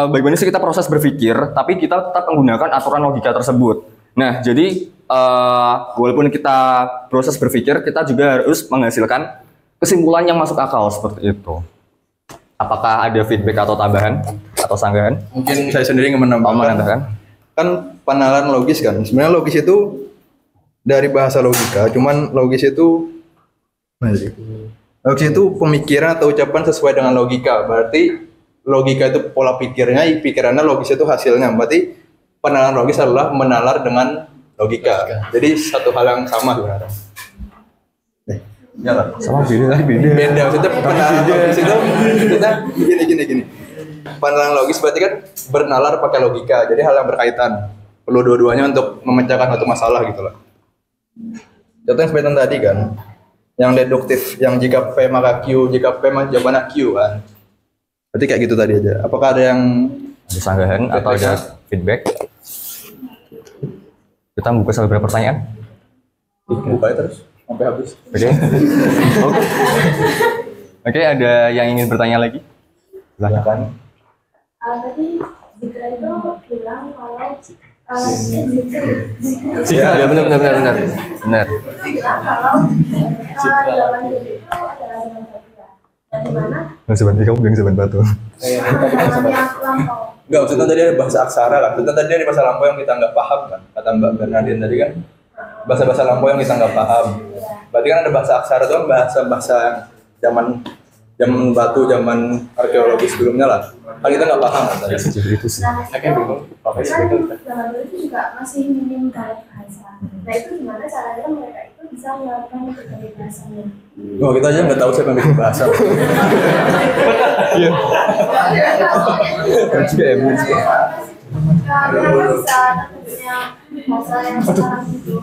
bagaimana sih kita proses berpikir, tapi kita tetap menggunakan aturan logika tersebut. Nah, jadi walaupun kita proses berpikir, kita juga harus menghasilkan kesimpulan yang masuk akal seperti itu. Apakah ada feedback atau tambahan atau sanggahan? Mungkin saya sendiri ingin menambahkan. Kan penalaran logis kan. Sebenarnya logis itu dari bahasa logika, cuman logis itu pemikiran atau ucapan sesuai dengan logika. Berarti logika itu pola pikirannya logis itu hasilnya. Berarti penalaran logis adalah menalar dengan logika. Jadi satu hal yang sama sebenarnya. Sama beda. Maksudnya penalaran logis itu kita gini. Penalaran logis berarti kan bernalar pakai logika. Jadi hal yang berkaitan. Perlu dua-duanya untuk memecahkan satu masalah gitu loh. Contoh yang seperti tadi kan, yang deduktif, yang jika P maka Q, jika P maka jawabannya Q kan. Berarti kayak gitu tadi aja. Apakah ada yang Ada sanggahan atau ada feedback? Kita buka beberapa pertanyaan. buka terus sampai habis? Oke. Oke, ada yang ingin bertanya lagi? Silakan. Tadi Zikra itu bilang kalau Ya, benar. bilang kalau jawaban itu adalah zaman batu. Dan di mana Kamu bilang zaman batu. zamannya lampau. Enggak, maksudnya tadi ada bahasa aksara kan. Maksudnya tadi ada bahasa lampau yang kita nggak paham kan. Kata Mbak Bernadine tadi kan. Bahasa-bahasa lampau yang kita nggak paham. Berarti kan ada bahasa aksara itu kan bahasa-bahasa zaman batu, zaman arkeologi sebelumnya lah. Kan kita nggak paham kan tadi. Itu sih. Nah, itu kan zaman dulu itu juga masih minim dari bahasa. Nah, itu gimana caranya mereka itu bisa melakukan berbagai bahasanya? Oh, kita aja nggak tahu siapa yang bikin bahasa. Iya. Juga ya, benar sih. Kenapa bisa terbentuknya bahasa yang sekarang itu?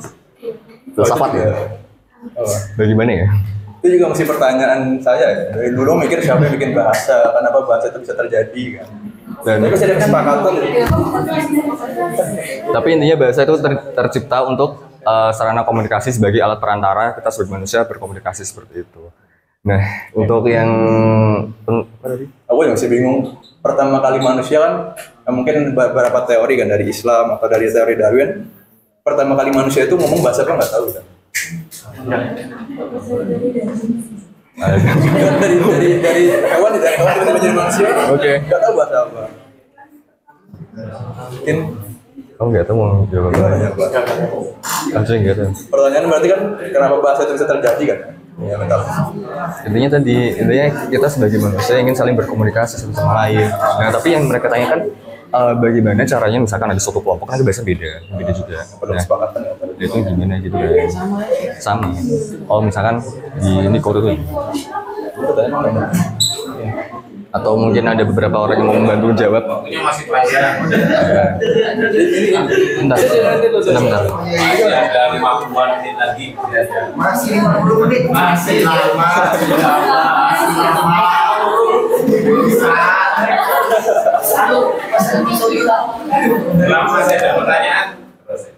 Filsafat ya. Bagaimana ya? Itu juga masih pertanyaan saya ya. Dari dulu mikir siapa yang bikin bahasa, kenapa bahasa itu bisa terjadi kan. Tapi masih ada kesepakatan. Tapi intinya bahasa itu tercipta untuk sarana komunikasi sebagai alat perantara kita sebagai manusia berkomunikasi seperti itu. Nah, untuk yang Aku yang masih bingung. Pertama kali manusia kan, mungkin beberapa teori kan dari Islam atau dari teori Darwin. Pertama kali manusia itu ngomong bahasa apa nggak tahu kan. dari hewan tiba-tiba jadi manusia. Oke. Nggak tahu bahasa apa. Mungkin Kamu nggak tahu mau jawab apa? Langsung nggak tahu. pertanyaan berarti kan kenapa bahasa itu bisa terjadi kan? Ya betul. Intinya kita sebagai manusia ingin saling berkomunikasi satu sama lain. Nah, tapi yang mereka tanyakan bagaimana caranya, misalkan ada suatu kelompok kan ada bahasa beda juga. Belum Nah, sepakatan ya. itu gimana gitu kan? Sama. Oh misalkan di ini kode tuh. Atau mungkin ada beberapa orang yang mau membantu jawab. Waktunya masih panjang. Bentar. Ada 50 menit lagi. Masih 50 menit. Masih lama. Lama masih ada pertanyaan.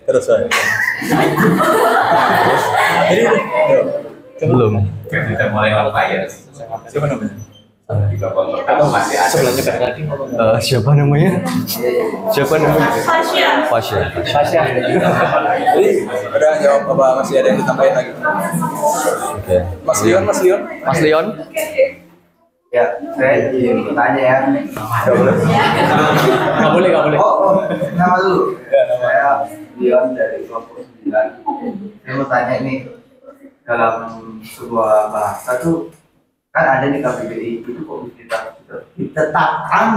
Terus saya. Jadi Belum. Kita mulai apa ya? siapa namanya? Masih ada. Siapa namanya? Fasya. Jadi udah jawab apa masih ada yang ditambahin lagi? Oke. Mas Leon. Mas Leon. Ya, saya ingin bertanya ya. Nggak boleh. Oh, nama dulu. Ya, nama. Saya Leon dari kelompok 9. Saya mau tanya ini, dalam sebuah bahasa tuh kan ada di KBBI itu kok ditetapkan.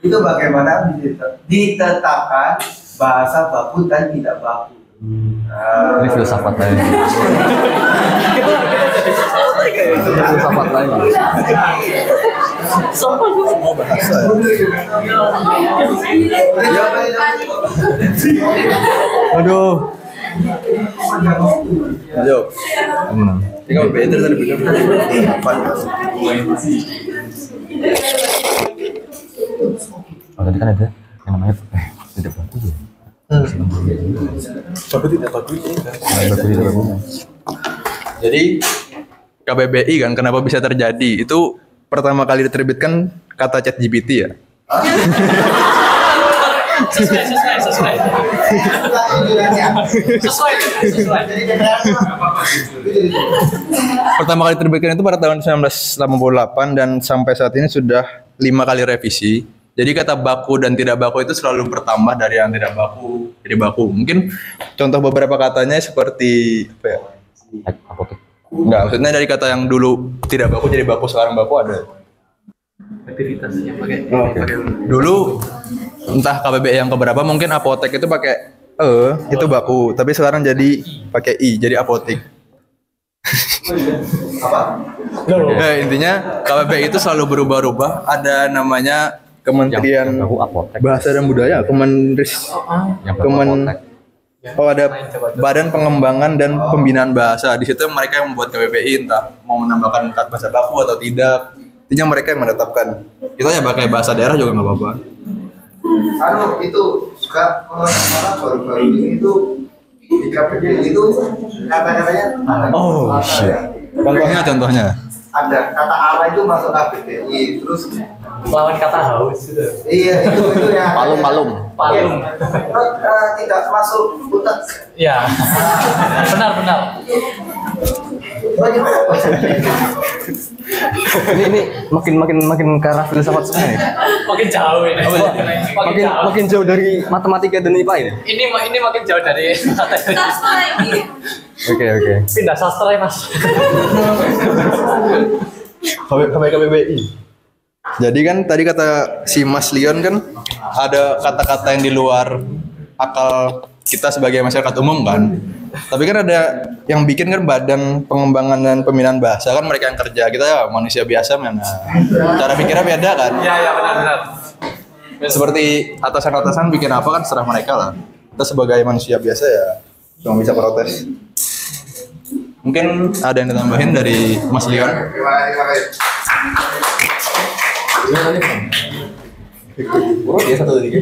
Itu bagaimana ditetapkan bahasa baku dan tidak baku. Ini filsafat lain. Filsafat lain. Semua bahasa. Aduh. Ayo. Menang. Ini kamu better tadi bener. Oh, tadi kan ada yang namanya tidak baku ya. Baku tidak bagus ini. Baku tidak baku. Jadi KBBI kan kenapa bisa terjadi? Itu pertama kali diterbitkan kata ChatGPT ya. Pertama kali diterbitkan itu pada tahun 1988 dan sampai saat ini sudah 5 kali revisi. Jadi kata baku dan tidak baku itu selalu bertambah dari yang tidak baku jadi baku. Mungkin contoh beberapa katanya seperti apa ya? Apotek. Enggak, maksudnya dari kata yang dulu tidak baku jadi baku, sekarang baku ada. Aktivitasnya pakai. Dulu entah KBBI yang keberapa mungkin apotek itu pakai itu baku, tapi sekarang jadi pakai i, jadi apotik. Intinya KBBI itu selalu berubah-ubah. Ada namanya Kementerian Yang baku apotek. Bahasa dan Budaya, Yang baku apotek. ada Badan Pengembangan dan Pembinaan Bahasa. Di situ mereka yang membuat KBBI, entah mau menambahkan bahasa baku atau tidak. Intinya mereka yang menetapkan. Kita ya pakai bahasa daerah juga nggak apa-apa. itu suka kalau malah baru-baru ini itu di KBBI itu kata-katanya Oh, shit. Contohnya. ada kata Allah itu masuk KBBI terus Lawan kata haus itu. iya itu ya Palung. tidak masuk utak. Ya. Benar. Ini makin ke arah filsafat semua nih. Makin jauh ini. Makin jauh dari matematika dan IPA ini. Ini makin jauh dari Oke. pindah sastra ya Mas. Sampai KBBI. Jadi kan tadi kata si Mas Leon kan ada kata-kata yang di luar akal kita sebagai masyarakat umum kan. Tapi kan ada yang bikin kan Badan Pengembangan dan Pembinaan Bahasa, kan mereka yang kerja, kita ya manusia biasa mana. Cara pikirnya beda kan. Iya benar. Seperti atasan-atasan bikin apa kan serah mereka lah. Kita sebagai manusia biasa ya cuma bisa protes. Mungkin ada yang ditambahin dari Mas Leon? Oh, dia satu lagi.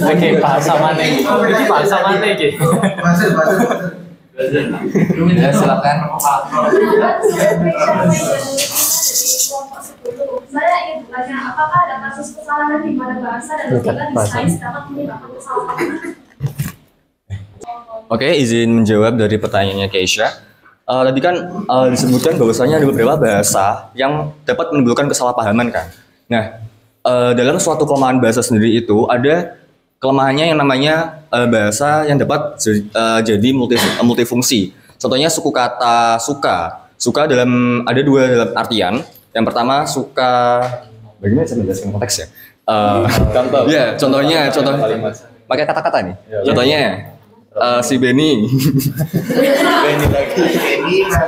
Oke, bahasa mana ini? Ini bahasa mana ini? Ya, silakan. Saya ingin bertanya, apakah ada kasus kesalahan di mana bahasa dan logika di sains dapat menyebabkan kesalahan? Oke, izin menjawab dari pertanyaannya Keisha. Tadi kan disebutkan bahwasanya ada beberapa bahasa yang dapat menimbulkan kesalahpahaman kan. Nah, dalam suatu kelemahan bahasa sendiri itu ada kelemahannya yang namanya bahasa yang dapat jadi multifungsi. Contohnya suku kata suka. Suka ada dua dalam artian. Yang pertama suka, bagaimana saya menjelaskan konteksnya? Contoh. Ya, contoh pakai kata-kata nih. Contohnya si Benny.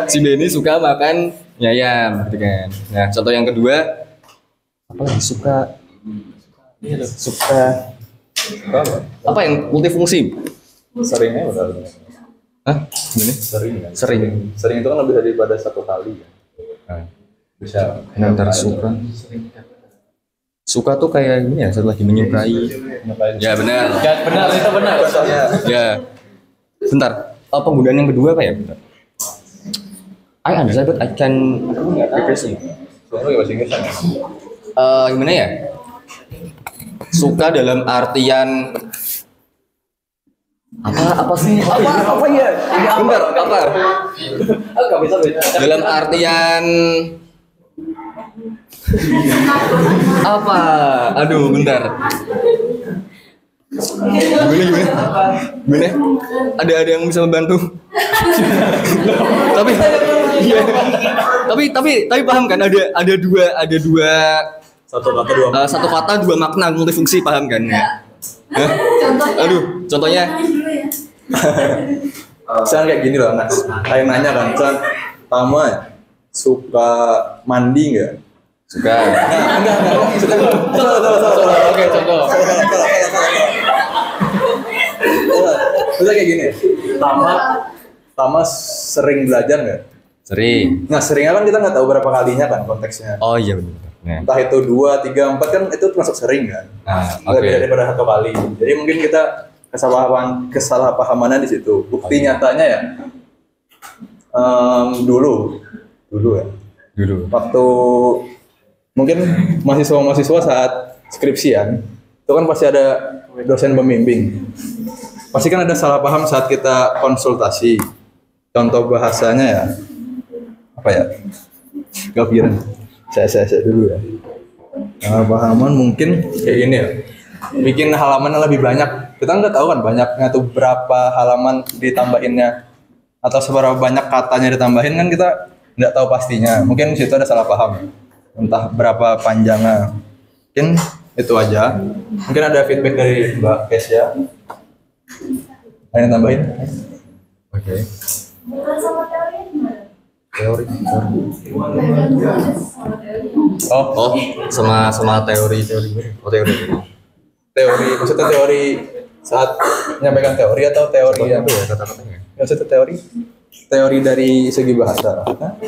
Si Benny suka makan mie ayam, gitu kan. Nah, contoh yang kedua apa lagi suka apa yang multifungsi? Seringnya udah. Hah? Gimana? Sering itu kan lebih daripada satu kali ya. Bisa Antara suka tuh kayak gini ya, satu lagi menyukai. Ya benar. Ya benar, itu benar. Ya. Bentar. Penggunaan yang kedua apa ya? Bentar. I understand but I can represent. soalnya bahasa Inggris kan. Gimana ya? Suka dalam artian apa sih? Apa ya? Bentar, apa? Enggak bisa beda. Dalam artian apa? Aduh, bentar. Gimana? Ada yang bisa membantu? tapi paham kan? Ada dua satu kata dua makna multifungsi, paham kan? Hah? Aduh, contohnya. Misalnya kayak gini loh, Nas. Kayak nanya kan, misalnya Tama suka mandi nggak? Suka. Enggak. Oke, contoh. Bisa kayak gini. Tama sering belajar nggak? Sering. Nah, seringnya kan kita nggak tahu berapa kalinya kan konteksnya. Oh iya benar. Nah. Entah itu 2, 3, 4 kan itu termasuk sering kan. Lebih daripada 1 kali. Jadi mungkin kita kesalahpahamannya di situ. Bukti nyatanya ya. Dulu ya. Waktu mungkin mahasiswa saat skripsian itu kan pasti ada dosen pembimbing. Pasti kan ada salah paham saat kita konsultasi. Contoh bahasanya ya apa ya? Gapiran. Saya dulu ya. Salah pahaman mungkin kayak gini ya. Bikin halaman yang lebih banyak. Kita nggak tahu kan banyaknya tuh berapa halaman ditambahinnya atau seberapa banyak katanya ditambahin kan kita nggak tahu pastinya. Mungkin di situ ada salah paham. Entah berapa panjangnya. Mungkin itu aja. Mungkin ada feedback dari Mbak Kesia. Ada yang tambahin? Oke. Teori. Oh, sama teori. Oh, teori. Maksudnya teori saat menyampaikan teori atau teori yang apa ya kata-katanya? Maksudnya teori dari segi bahasa. Hah?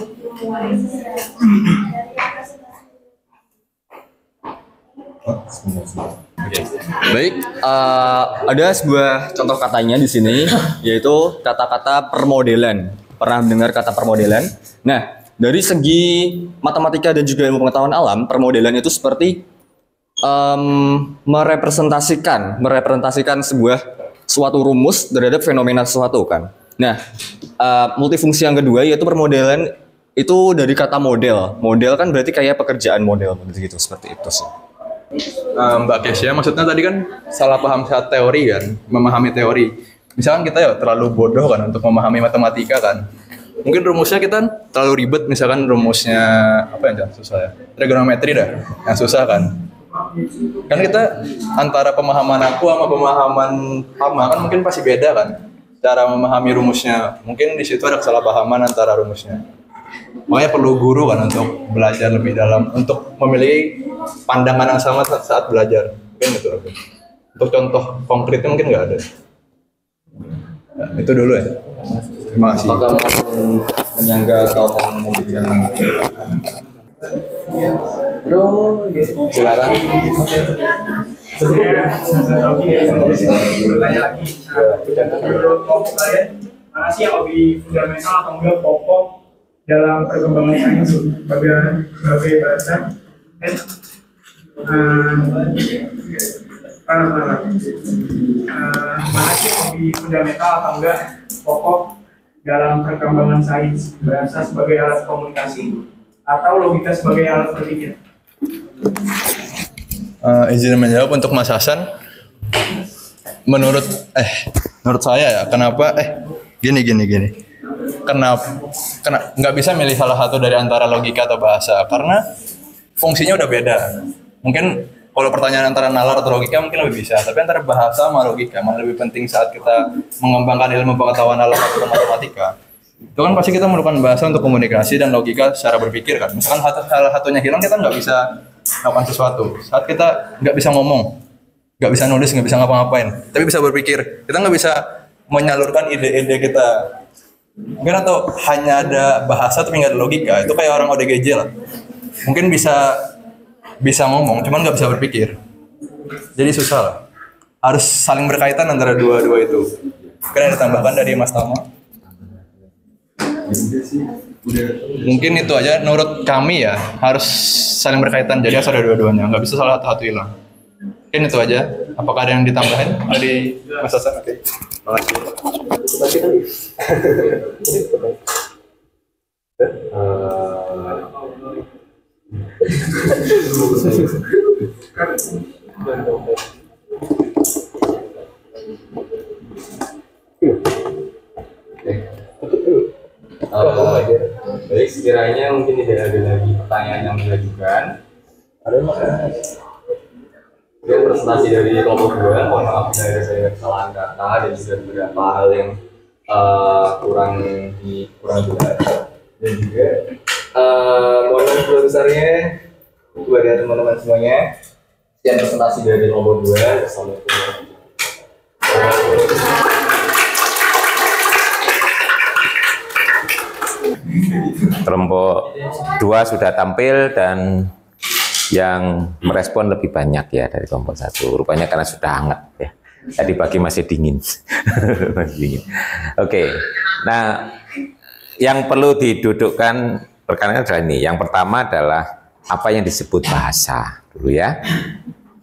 Baik, ada sebuah contoh katanya di sini, yaitu kata-kata permodelan. Pernah mendengar kata permodelan? Nah, dari segi matematika dan juga ilmu pengetahuan alam, permodelan itu seperti merepresentasikan suatu rumus terhadap fenomena sesuatu kan. Nah, multifungsi yang kedua yaitu permodelan itu dari kata model. Model kan berarti kayak pekerjaan model begitu, seperti itu sih. Mbak Kesia, maksudnya tadi kan salah paham saat teori kan, memahami teori. Misalkan kita ya terlalu bodoh kan untuk memahami matematika kan. Mungkin rumusnya kita terlalu ribet, misalkan rumusnya apa yang susah ya? Trigonometri dah, yang susah kan. Kan kita antara pemahaman aku sama pemahaman Hama kan mungkin pasti beda kan. Cara memahami rumusnya, mungkin di situ ada kesalahpahaman antara rumusnya. Makanya perlu guru kan untuk belajar lebih dalam, untuk memiliki pandangan yang sama saat belajar. Mungkin itu. Untuk contoh konkretnya mungkin nggak ada. Nah, itu dulu ya. Terima kasih. Apakah menyangga atau memberikan? Silakan. Bertanya lagi. Menurut kelompok kalian, mana sih yang lebih fundamental atau enggak pokok dalam perkembangan sains sebagai bahasa? Mana sih lebih fundamental atau enggak pokok dalam perkembangan sains, bahasa sebagai alat komunikasi atau logika sebagai alat berpikir? Izin menjawab untuk Mas Hasan. Menurut saya ya, kenapa gini. Kenapa nggak bisa milih salah satu dari antara logika atau bahasa? Karena fungsinya udah beda. Mungkin kalau pertanyaan antara nalar atau logika mungkin lebih bisa, tapi antara bahasa sama logika mana lebih penting saat kita mengembangkan ilmu pengetahuan alam atau matematika? Itu kan pasti kita memerlukan bahasa untuk komunikasi dan logika secara berpikir kan. Misalkan salah satunya hilang, kita nggak bisa melakukan sesuatu. Saat kita nggak bisa ngomong, nggak bisa nulis, nggak bisa ngapa-ngapain, tapi bisa berpikir, kita nggak bisa menyalurkan ide-ide kita. Mungkin atau hanya ada bahasa tapi nggak ada logika, itu kayak orang ODGJ lah. Mungkin bisa ngomong, cuman nggak bisa berpikir. Jadi susah lah. Harus saling berkaitan antara dua-dua itu. Mungkin ada tambahkan dari Mas Tama? Mungkin itu aja menurut kami ya, harus saling berkaitan, jadi harus ada dua-duanya, nggak bisa salah satu hilang. Mungkin itu aja. Apakah ada yang ditambahin dari Mas Hasan? Oke. Baik, sekiranya mungkin tidak ada lagi pertanyaan yang diajukan. Ada mungkin presentasi dari kelompok 2, mohon maaf bila ada saya kesalahan kata dan juga beberapa hal yang kurang jelas, dan juga mohon maaf besarnya kepada teman-teman semuanya. Sekian presentasi dari kelompok 2. Assalamualaikum. Kelompok 2 sudah tampil dan yang merespon lebih banyak ya dari kelompok 1. Rupanya karena sudah hangat ya. Tadi pagi masih dingin. Masih dingin. Oke. Nah, yang perlu didudukkan perkara adalah ini. Yang pertama adalah apa yang disebut bahasa dulu ya.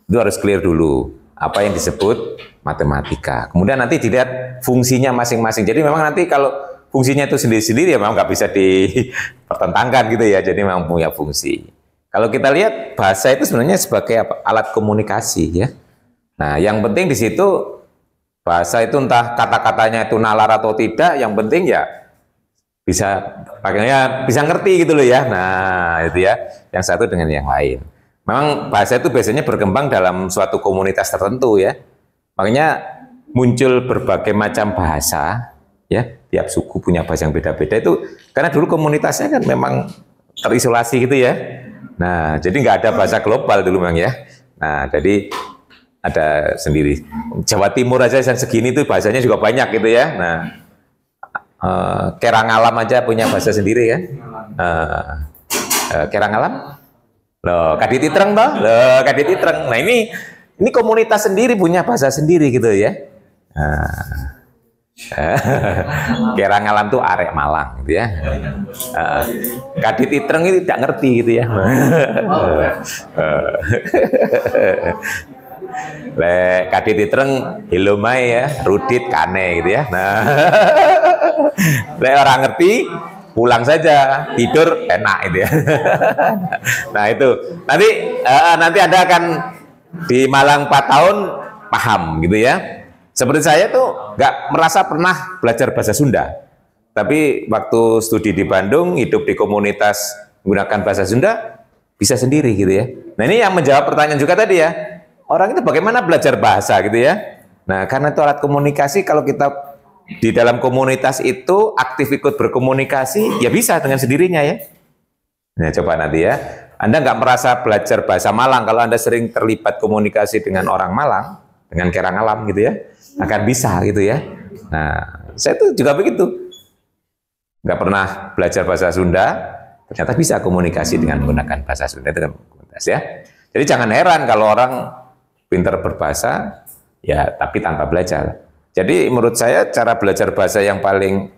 Itu harus clear dulu. Apa yang disebut matematika. Kemudian nanti dilihat fungsinya masing-masing. Jadi memang nanti kalau fungsinya itu sendiri-sendiri ya memang nggak bisa dipertentangkan gitu ya. Jadi memang punya fungsi. Kalau kita lihat bahasa itu sebenarnya sebagai apa? Alat komunikasi ya. Nah, yang penting di situ bahasa itu entah kata-katanya itu nalar atau tidak, yang penting ya bisa pakainya bisa ngerti gitu loh ya. Nah, itu ya. Yang satu dengan yang lain. Memang bahasa itu biasanya berkembang dalam suatu komunitas tertentu ya. Makanya muncul berbagai macam bahasa ya. Tiap suku punya bahasa yang beda-beda itu karena dulu komunitasnya kan memang terisolasi gitu ya. Nah, jadi nggak ada bahasa global dulu memang ya. Nah, jadi ada sendiri. Jawa Timur aja yang segini tuh bahasanya juga banyak gitu ya. Nah, Kerangalam aja punya bahasa sendiri ya. Kerangalam? Loh, Kadititreng toh? Loh, Kadititreng. Nah, ini komunitas sendiri punya bahasa sendiri gitu ya. Nah, Kerangalam tuh arek Malang gitu ya. Kadititreng itu tidak ngerti gitu ya. Kadititreng Hilomai ya, Rudit Kane gitu ya. Nah, orang ngerti pulang saja, tidur enak gitu ya. Nah, itu nanti Anda akan di Malang 4 tahun paham gitu ya. Seperti saya tuh nggak merasa pernah belajar bahasa Sunda, tapi waktu studi di Bandung, hidup di komunitas menggunakan bahasa Sunda, bisa sendiri gitu ya. Nah, ini yang menjawab pertanyaan juga tadi ya, orang itu bagaimana belajar bahasa gitu ya. Nah, karena itu alat komunikasi, kalau kita di dalam komunitas itu aktif ikut berkomunikasi, ya bisa dengan sendirinya ya. Nah, coba nanti ya, Anda nggak merasa belajar bahasa Malang, kalau Anda sering terlibat komunikasi dengan orang Malang, dengan Kerangalam gitu ya, akan bisa gitu ya. Nah, saya tuh juga begitu. Nggak pernah belajar bahasa Sunda, ternyata bisa komunikasi dengan menggunakan bahasa Sunda itu kan komunitas ya. Jadi jangan heran kalau orang pintar berbahasa, ya tapi tanpa belajar. Jadi menurut saya cara belajar bahasa yang paling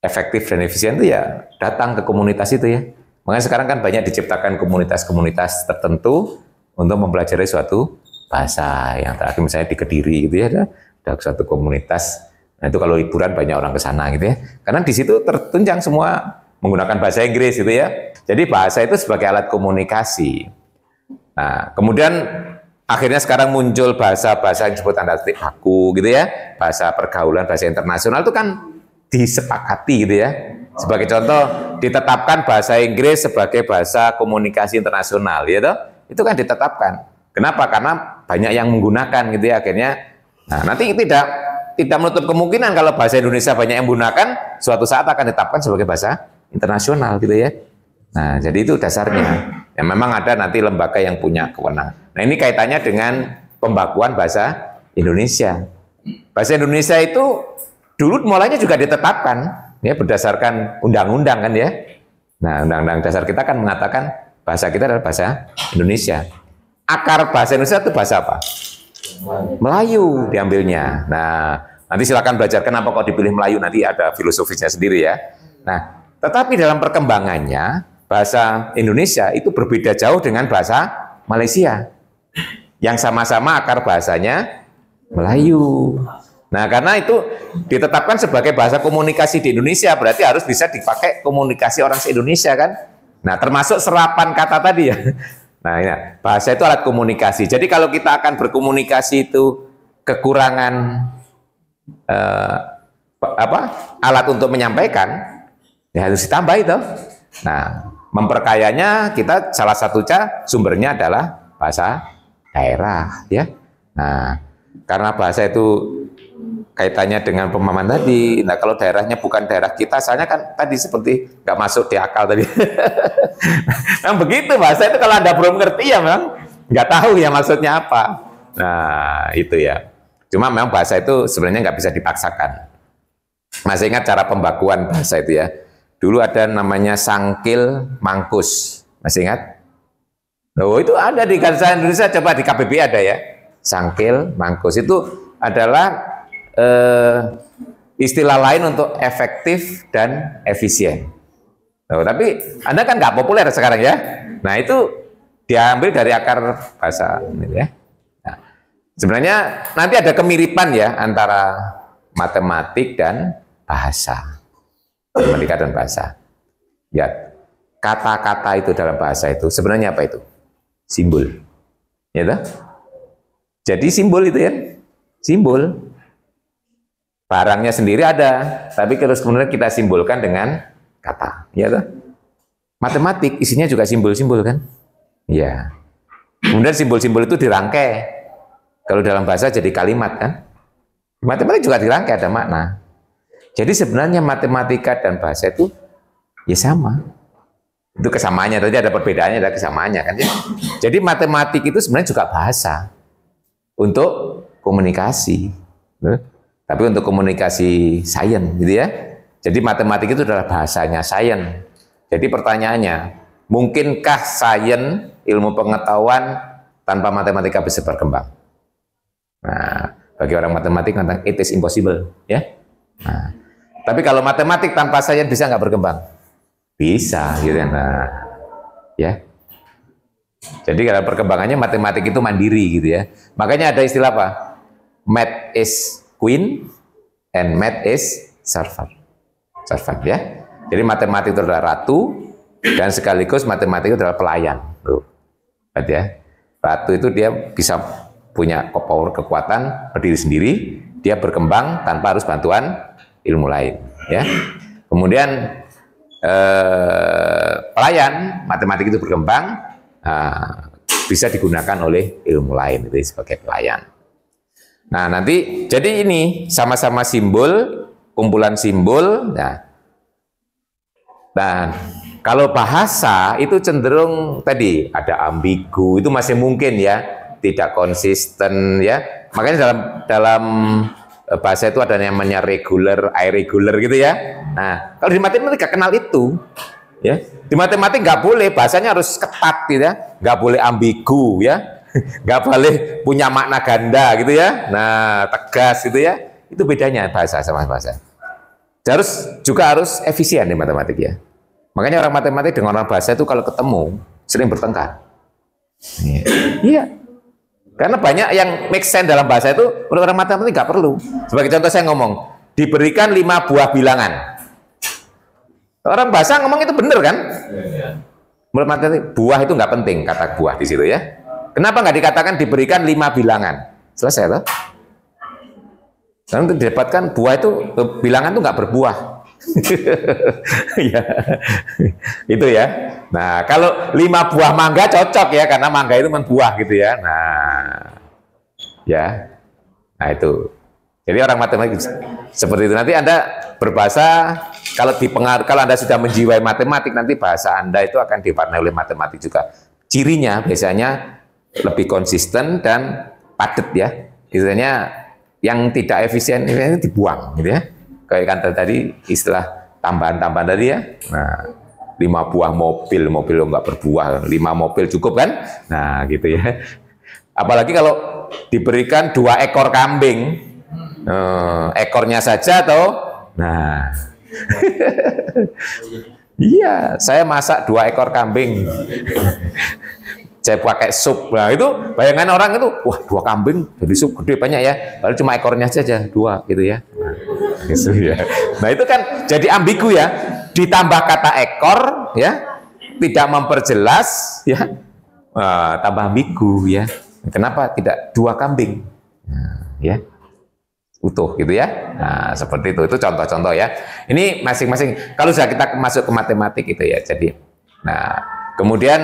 efektif dan efisien itu ya datang ke komunitas itu ya. Makanya sekarang kan banyak diciptakan komunitas-komunitas tertentu untuk mempelajari suatu bahasa. Yang terakhir misalnya di Kediri gitu ya, ada suatu komunitas. Nah itu kalau liburan banyak orang ke sana gitu ya. Karena di situ tertunjang semua menggunakan bahasa Inggris gitu ya. Jadi bahasa itu sebagai alat komunikasi. Nah kemudian akhirnya sekarang muncul bahasa-bahasa yang disebut tanda petik baku gitu ya. Bahasa pergaulan, bahasa internasional itu kan disepakati gitu ya. Sebagai contoh ditetapkan bahasa Inggris sebagai bahasa komunikasi internasional ya toh. Itu kan ditetapkan. Kenapa? Karena banyak yang menggunakan gitu ya akhirnya. Nah nanti tidak menutup kemungkinan kalau bahasa Indonesia banyak yang menggunakan, suatu saat akan ditetapkan sebagai bahasa internasional gitu ya. Nah, jadi itu dasarnya. Ya memang ada nanti lembaga yang punya kewenangan. Nah, ini kaitannya dengan pembakuan bahasa Indonesia. Bahasa Indonesia itu dulu mulanya juga ditetapkan ya berdasarkan undang-undang kan ya. Nah, undang-undang dasar kita kan mengatakan bahasa kita adalah bahasa Indonesia. Akar bahasa Indonesia itu bahasa apa? Melayu diambilnya. Nah, nanti silakan belajar kenapa kok dipilih Melayu, nanti ada filosofisnya sendiri ya. Nah, tetapi dalam perkembangannya bahasa Indonesia itu berbeda jauh dengan bahasa Malaysia yang sama-sama akar bahasanya Melayu. Nah, karena itu ditetapkan sebagai bahasa komunikasi di Indonesia, berarti harus bisa dipakai komunikasi orang se-Indonesia kan. Nah, termasuk serapan kata tadi ya. Nah, ya, bahasa itu alat komunikasi. Jadi kalau kita akan berkomunikasi itu kekurangan alat untuk menyampaikan, ya harus ditambah itu. Nah, memperkayanya kita salah satunya sumbernya adalah bahasa daerah, ya. Nah, karena bahasa itu kaitannya dengan pemahaman tadi. Nah, kalau daerahnya bukan daerah kita, asalnya kan tadi seperti nggak masuk di akal tadi. Nah, begitu bahasa itu kalau Anda belum ngerti ya memang nggak tahu ya maksudnya apa. Nah, itu ya. Cuma memang bahasa itu sebenarnya nggak bisa dipaksakan. Masih ingat cara pembakuan bahasa itu ya? Dulu ada namanya Sangkil Mangkus. Masih ingat? Oh, itu ada di bahasa Indonesia, coba di KBBI ada ya. Sangkil Mangkus itu adalah istilah lain untuk efektif dan efisien. Oh, tapi Anda kan nggak populer sekarang ya. Nah itu diambil dari akar bahasa ya. Nah, sebenarnya nanti ada kemiripan ya antara matematik dan bahasa. Matematika dan bahasa. Ya, kata-kata itu dalam bahasa itu sebenarnya apa itu? Simbol. Ya toh? Jadi simbol itu ya. Simbol. Barangnya sendiri ada, tapi terus kemudian kita simbolkan dengan kata, ya toh? Matematik isinya juga simbol-simbol kan? Ya. Kemudian simbol-simbol itu dirangkai. Kalau dalam bahasa jadi kalimat kan? Matematik juga dirangkai ada makna. Jadi sebenarnya matematika dan bahasa itu ya sama. Itu kesamaannya, tadi ada perbedaannya, ada kesamaannya kan ya. Jadi matematik itu sebenarnya juga bahasa untuk komunikasi. Tapi untuk komunikasi sains gitu ya. Jadi matematik itu adalah bahasanya sains. Jadi pertanyaannya, mungkinkah sains, ilmu pengetahuan tanpa matematika bisa berkembang? Nah, bagi orang matematik mengatakan it is impossible, ya. Nah, tapi kalau matematik tanpa sains bisa nggak berkembang? Bisa, gitu ya. Nah, ya. Jadi kalau perkembangannya matematik itu mandiri gitu ya. Makanya ada istilah apa? Math is queen and math is servant. Servant ya. Jadi matematik itu adalah ratu dan sekaligus matematik itu adalah pelayan. Tuh. Ya. Ratu itu dia bisa punya power kekuatan berdiri sendiri, dia berkembang tanpa harus bantuan ilmu lain, ya. Kemudian pelayan matematik itu berkembang bisa digunakan oleh ilmu lain itu sebagai pelayan. Nah, nanti jadi ini sama-sama simbol, kumpulan simbol. Nah, dan kalau bahasa itu cenderung tadi ada ambigu, itu masih mungkin ya, tidak konsisten ya. Makanya dalam bahasa itu ada yang namanya regular, irregular gitu ya. Nah, kalau di matematik nggak kenal itu, ya. Di matematik nggak boleh, bahasanya harus ketat gitu ya, nggak boleh ambigu ya. Nggak boleh punya makna ganda gitu ya. Nah, tegas gitu ya. Itu bedanya bahasa sama bahasa. Juga harus efisien di matematik ya. Makanya orang matematik dengan orang bahasa itu kalau ketemu sering bertengkar. Iya. Karena banyak yang make sense dalam bahasa itu, menurut orang matematik nggak perlu. Sebagai contoh saya ngomong, diberikan 5 buah bilangan. Orang bahasa ngomong itu bener kan? Menurut matematik, buah itu nggak penting, kata buah di situ ya. Kenapa nggak dikatakan diberikan 5 bilangan? Selesai loh. Karena didapatkan buah itu, bilangan itu nggak berbuah. Ya, itu ya. Nah, kalau 5 buah mangga cocok ya, karena mangga itu buah gitu ya. Nah, ya, nah itu. Jadi orang matematik seperti itu. Nanti Anda berbahasa, kalau Anda sudah menjiwai matematik, nanti bahasa Anda itu akan diwarnai oleh matematik juga. Cirinya biasanya lebih konsisten dan padat ya. Biasanya yang tidak efisien itu dibuang gitu ya. Kayak kan tadi istilah tambahan-tambahan tadi ya. Nah, 5 buah mobil nggak berbuah, 5 mobil cukup kan? Nah, gitu ya. Apalagi kalau diberikan 2 ekor kambing, ekornya saja atau, nah, iya, saya masak 2 ekor kambing. Saya pakai sup. Nah, itu bayangan orang itu, wah 2 kambing jadi sup gede banyak ya. Padahal cuma ekornya saja 2 gitu ya. Nah, gitu ya. Nah, itu kan jadi ambigu ya. Ditambah kata ekor ya, tidak memperjelas ya. Tambah ambigu ya. Kenapa tidak 2 kambing? Nah, ya. Utuh gitu ya. Nah, seperti itu. Itu contoh-contoh ya. Ini masing-masing. Kalau sudah kita masuk ke matematik itu ya. Jadi, nah, kemudian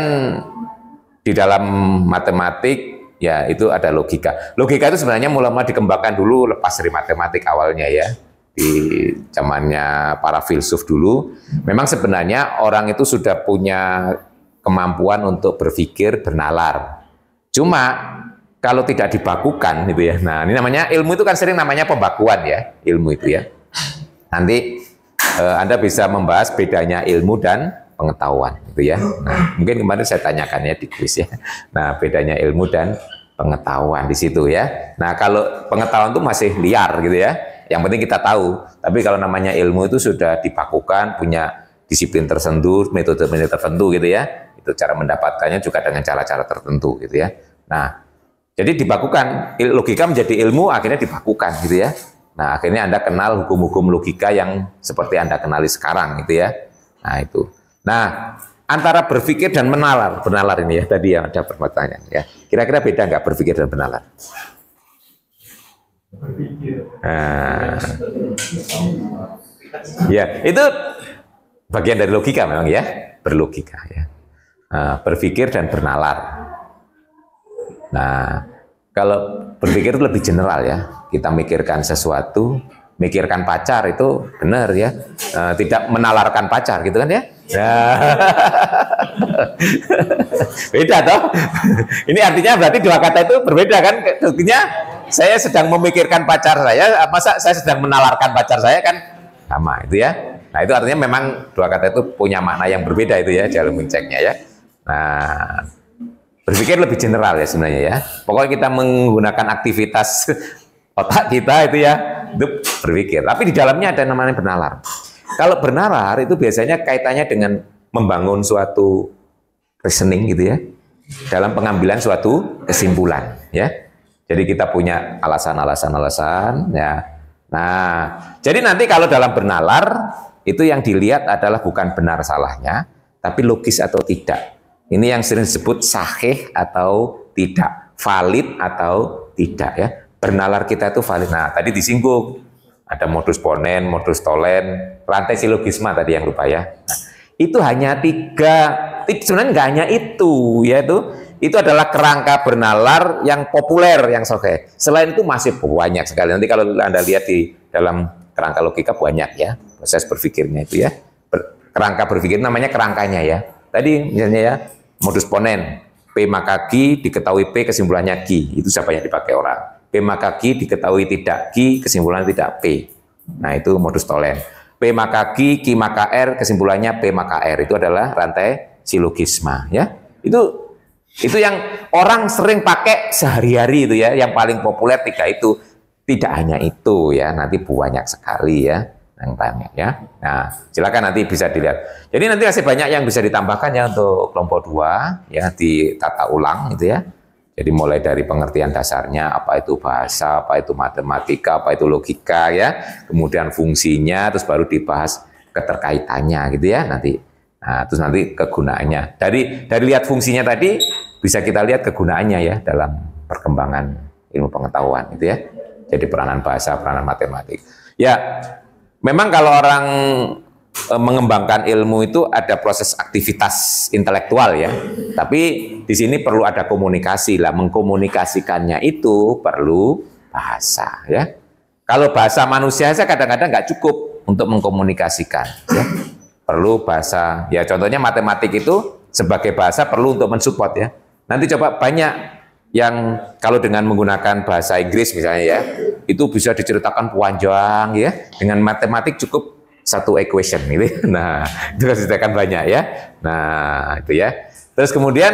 di dalam matematik ya itu ada logika. Logika itu sebenarnya mulai dikembangkan dulu lepas dari matematik awalnya ya. Di zamannya para filsuf dulu, memang sebenarnya orang itu sudah punya kemampuan untuk berpikir, bernalar. Cuma kalau tidak dibakukan gitu ya. Nah, ini namanya ilmu itu kan sering namanya pembakuan ya, ilmu itu ya. Nanti Anda bisa membahas bedanya ilmu dan pengetahuan gitu ya. Nah, mungkin kemarin saya tanyakan ya di kuis ya. Nah, bedanya ilmu dan pengetahuan di situ ya. Nah, kalau pengetahuan itu masih liar gitu ya. Yang penting kita tahu. Tapi kalau namanya ilmu itu sudah dibakukan, punya disiplin tertentu, metode-metode tertentu gitu ya. Itu cara mendapatkannya juga dengan cara-cara tertentu gitu ya. Nah, jadi dibakukan, logika menjadi ilmu akhirnya dibakukan gitu ya. Nah, akhirnya Anda kenal hukum-hukum logika yang seperti Anda kenali sekarang gitu ya. Nah, itu. Nah, antara berpikir dan menalar ini ya, tadi yang ada pertanyaan ya. Kira-kira beda nggak berpikir dan menalar? Nah, ya, itu bagian dari logika memang ya, berlogika ya. Nah, berpikir dan bernalar. Nah, kalau berpikir itu lebih general ya. Kita mikirkan sesuatu, mikirkan pacar itu benar ya. Tidak menalarkan pacar gitu kan ya. Beda toh. Ini artinya berarti 2 kata itu berbeda kan. Artinya saya sedang memikirkan pacar saya, masa saya sedang menalarkan pacar saya kan sama itu ya. Nah, itu artinya memang 2 kata itu punya makna yang berbeda itu ya dalam menceknya ya. Nah, berpikir lebih general ya sebenarnya ya. Pokoknya kita menggunakan aktivitas otak kita itu ya, itu berpikir. Tapi di dalamnya ada namanya bernalar. Kalau bernalar itu biasanya kaitannya dengan membangun suatu reasoning gitu ya, dalam pengambilan suatu kesimpulan ya. Jadi kita punya alasan ya. Nah, jadi nanti kalau dalam bernalar itu yang dilihat adalah bukan benar salahnya, tapi logis atau tidak. Ini yang sering disebut sahih atau tidak, valid atau tidak ya. Bernalar kita itu valid. Nah, tadi disinggung ada modus ponen, modus tolen, rantai silogisma tadi yang lupa ya. Nah, itu hanya 3, sebenarnya nggak hanya itu, yaitu itu adalah kerangka bernalar yang populer, yang oke. Selain itu masih banyak sekali. Nanti kalau Anda lihat di dalam kerangka logika banyak ya, proses berpikirnya itu ya. Kerangka berpikir namanya kerangkanya ya. Tadi misalnya ya, modus ponen, P maka Q diketahui P kesimpulannya Q, itu siapa yang dipakai orang. P maka Q diketahui tidak Q, kesimpulannya tidak P. Nah, itu modus tolen. P maka Q, Q maka R, kesimpulannya P maka R. Itu adalah rantai silogisma ya. Itu yang orang sering pakai sehari-hari itu ya, yang paling populer 3 itu. Tidak hanya itu ya, nanti banyak sekali ya yang banyak ya. Nah, silakan nanti bisa dilihat. Jadi nanti masih banyak yang bisa ditambahkan ya untuk kelompok 2 ya, ditata ulang gitu ya. Jadi mulai dari pengertian dasarnya, apa itu bahasa, apa itu matematika, apa itu logika ya, kemudian fungsinya, terus baru dibahas keterkaitannya gitu ya nanti. Nah, terus nanti kegunaannya. Dari lihat fungsinya tadi bisa kita lihat kegunaannya ya dalam perkembangan ilmu pengetahuan gitu ya. Jadi peranan bahasa, peranan matematik. Ya, memang kalau orang mengembangkan ilmu itu ada proses aktivitas intelektual ya. Tapi di sini perlu ada komunikasi lah. Mengkomunikasikannya itu perlu bahasa ya. Kalau bahasa manusia saya kadang-kadang nggak cukup untuk mengkomunikasikan. Ya. Perlu bahasa. Ya contohnya matematik itu sebagai bahasa perlu untuk mensupport ya. Nanti coba banyak yang kalau dengan menggunakan bahasa Inggris misalnya ya, itu bisa diceritakan panjang ya. Dengan matematik cukup satu equation gitu. Nah, itu diceritakan banyak ya. Nah, itu ya. Terus kemudian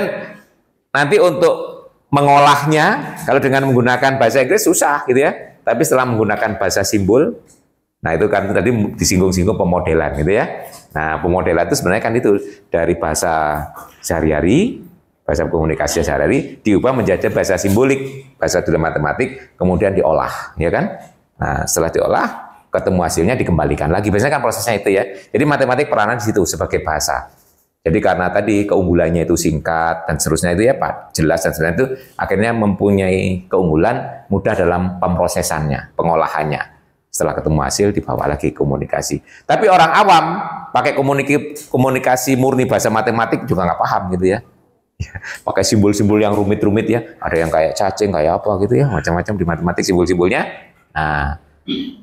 nanti untuk mengolahnya kalau dengan menggunakan bahasa Inggris susah gitu ya. Tapi setelah menggunakan bahasa simbol, nah itu kan tadi disinggung-singgung pemodelan gitu ya. Nah, pemodelan itu sebenarnya kan itu dari bahasa sehari-hari, bahasa komunikasi sehari-hari diubah menjadi bahasa simbolik, bahasa dalam matematik, kemudian diolah, ya kan? Nah, setelah diolah ketemu hasilnya dikembalikan lagi. Biasanya kan prosesnya itu ya. Jadi matematik peranan di situ sebagai bahasa. Jadi karena tadi keunggulannya itu singkat dan seterusnya itu ya Pak, jelas dan seterusnya itu akhirnya mempunyai keunggulan mudah dalam pemrosesannya, pengolahannya. Setelah ketemu hasil dibawa lagi komunikasi. Tapi orang awam pakai komunikasi murni bahasa matematik juga nggak paham gitu ya. Pakai simbol-simbol yang rumit-rumit ya. Ada yang kayak cacing, kayak apa gitu ya, macam-macam di matematik simbol-simbolnya. Nah,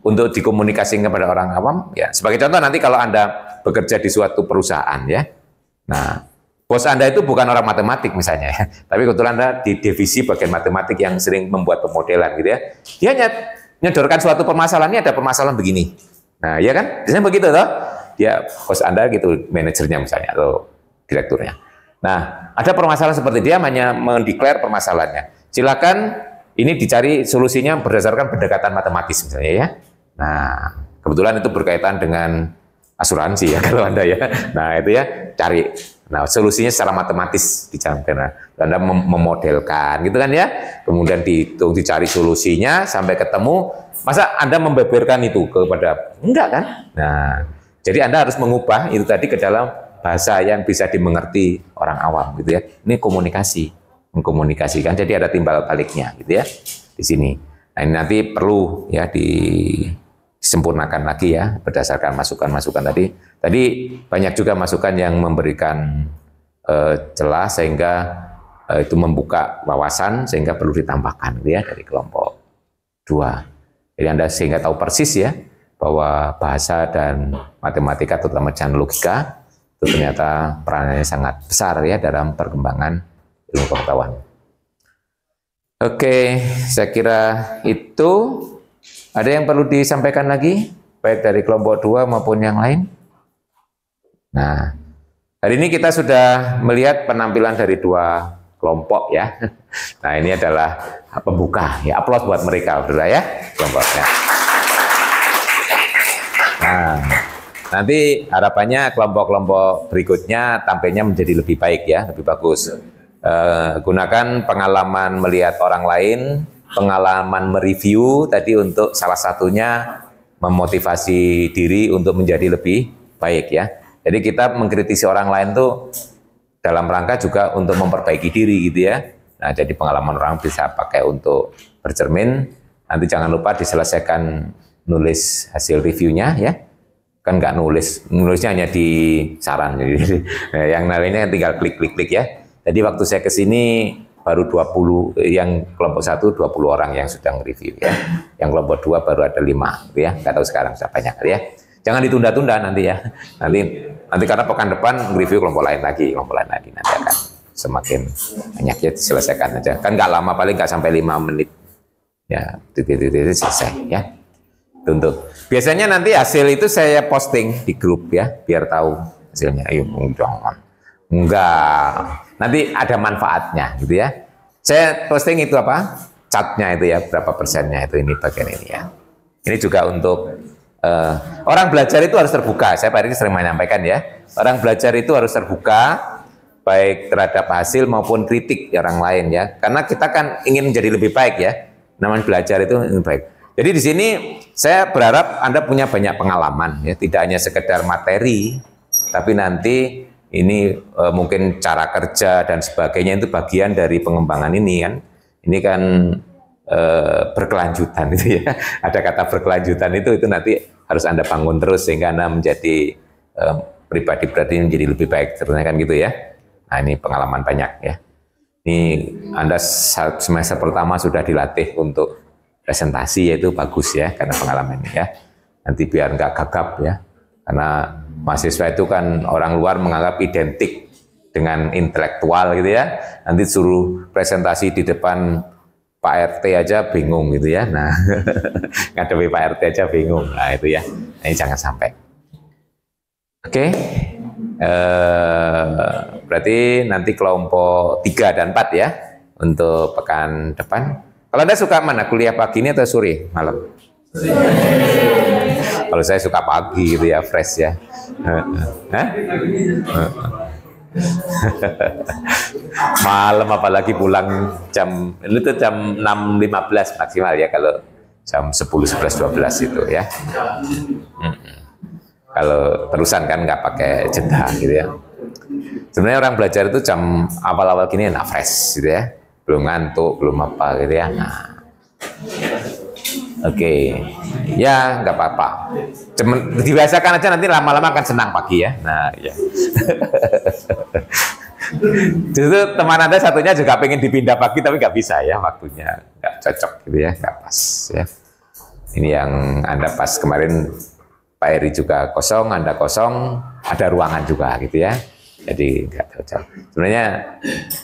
untuk dikomunikasikan kepada orang awam, ya sebagai contoh nanti kalau Anda bekerja di suatu perusahaan ya, nah bos Anda itu bukan orang matematik misalnya ya, tapi kebetulan Anda di divisi bagian matematik yang sering membuat pemodelan gitu ya, dia nyodorkan suatu permasalahan, ini ada permasalahan begini, nah ya kan, biasanya begitu toh, dia bos Anda gitu, manajernya misalnya atau direkturnya, nah ada permasalahan seperti dia hanya mendeklar permasalahannya, silakan ini dicari solusinya berdasarkan pendekatan matematis misalnya ya. Nah, kebetulan itu berkaitan dengan asuransi ya kalau Anda ya. Nah, itu ya cari. Nah, solusinya secara matematis dicamkan. Anda memodelkan gitu kan ya. Kemudian dihitung, dicari solusinya sampai ketemu. Masa Anda membeberkan itu kepada enggak kan? Nah, jadi Anda harus mengubah itu tadi ke dalam bahasa yang bisa dimengerti orang awam gitu ya. Ini komunikasi. Mengkomunikasikan, jadi ada timbal baliknya gitu ya di sini. Nah, ini nanti perlu ya disempurnakan lagi ya berdasarkan masukan-masukan tadi. Tadi banyak juga masukan yang memberikan celah sehingga itu membuka wawasan sehingga perlu ditambahkan gitu ya dari kelompok 2. Jadi Anda sehingga tahu persis ya bahwa bahasa dan matematika terutama dan logika itu ternyata peranannya sangat besar ya dalam perkembangan ilmu pengetahuan. Oke, saya kira itu. Ada yang perlu disampaikan lagi, baik dari kelompok 2 maupun yang lain? Nah, hari ini kita sudah melihat penampilan dari 2 kelompok ya. Nah, ini adalah pembuka, ya aplaus buat mereka, saudara ya, kelompoknya. Nah, nanti harapannya kelompok-kelompok berikutnya tampilnya menjadi lebih baik ya, lebih bagus. Gunakan pengalaman melihat orang lain, pengalaman mereview tadi untuk salah satunya memotivasi diri untuk menjadi lebih baik ya. Jadi kita mengkritisi orang lain tuh dalam rangka juga untuk memperbaiki diri gitu ya. Nah, jadi pengalaman orang bisa pakai untuk bercermin. Nanti jangan lupa diselesaikan nulis hasil reviewnya ya. Kan nggak nulisnya hanya di saran. Jadi yang lainnya tinggal klik ya. Jadi waktu saya ke sini baru 20, yang kelompok 1 20 orang yang sudah nge-review ya. Yang kelompok 2 baru ada 5 gitu ya. Nggak tahu sekarang sudah banyak ya. Jangan ditunda-tunda nanti ya. Nanti karena pekan depan nge-review kelompok lain lagi nanti akan semakin banyak ya, diselesaikan aja. Kan nggak lama, paling nggak sampai 5 menit. Ya, selesai ya. Untuk biasanya nanti hasil itu saya posting di grup ya, biar tahu hasilnya. Ayo, jangan. Enggak. Nanti ada manfaatnya gitu ya. Saya posting itu apa? Catnya itu ya, berapa persennya itu ini bagian ini ya. Ini juga untuk orang belajar itu harus terbuka. Saya hari ini sering menyampaikan ya. Orang belajar itu harus terbuka, baik terhadap hasil maupun kritik orang lain ya. Karena kita kan ingin menjadi lebih baik ya. Namanya belajar itu ingin baik. Jadi di sini saya berharap Anda punya banyak pengalaman ya, tidak hanya sekedar materi, tapi nanti ini mungkin cara kerja dan sebagainya itu bagian dari pengembangan ini kan. Ini kan berkelanjutan itu ya. Ada kata berkelanjutan itu nanti harus Anda bangun terus sehingga Anda menjadi pribadi menjadi lebih baik terusnya kan gitu ya. Nah ini pengalaman banyak ya. Ini Anda semester pertama sudah dilatih untuk presentasi, yaitu bagus ya karena pengalamannya ya. Nanti biar nggak gagap ya. Karena mahasiswa itu kan orang luar menganggap identik dengan intelektual gitu ya. Nanti suruh presentasi di depan Pak RT aja bingung gitu ya. Nah, ngadepi Pak RT aja bingung. Nah itu ya. Nah, ini jangan sampai. Oke. Berarti nanti kelompok 3 dan 4 ya untuk pekan depan. Kalau Anda suka mana? Kuliah pagi ini atau sore? Malam? Kalau saya suka pagi gitu ya, fresh ya. Malam apalagi pulang itu jam 6.15 maksimal ya, kalau jam 10, 11, 12 itu ya. Kalau terusan kan nggak pakai jeda gitu ya. Sebenarnya orang belajar itu jam awal-awal gini enak fresh gitu ya. Belum ngantuk, belum apa gitu ya. Nah. Oke. Ya nggak apa-apa. Dibiasakan aja, nanti lama-lama akan senang pagi ya. Nah ya. Justru teman Anda satunya juga pengen dipindah pagi tapi nggak bisa ya, waktunya nggak cocok gitu ya, nggak pas ya. Ini yang Anda pas kemarin Pak Eri juga kosong, Anda kosong, ada ruangan juga gitu ya. Jadi nggak cocok. Sebenarnya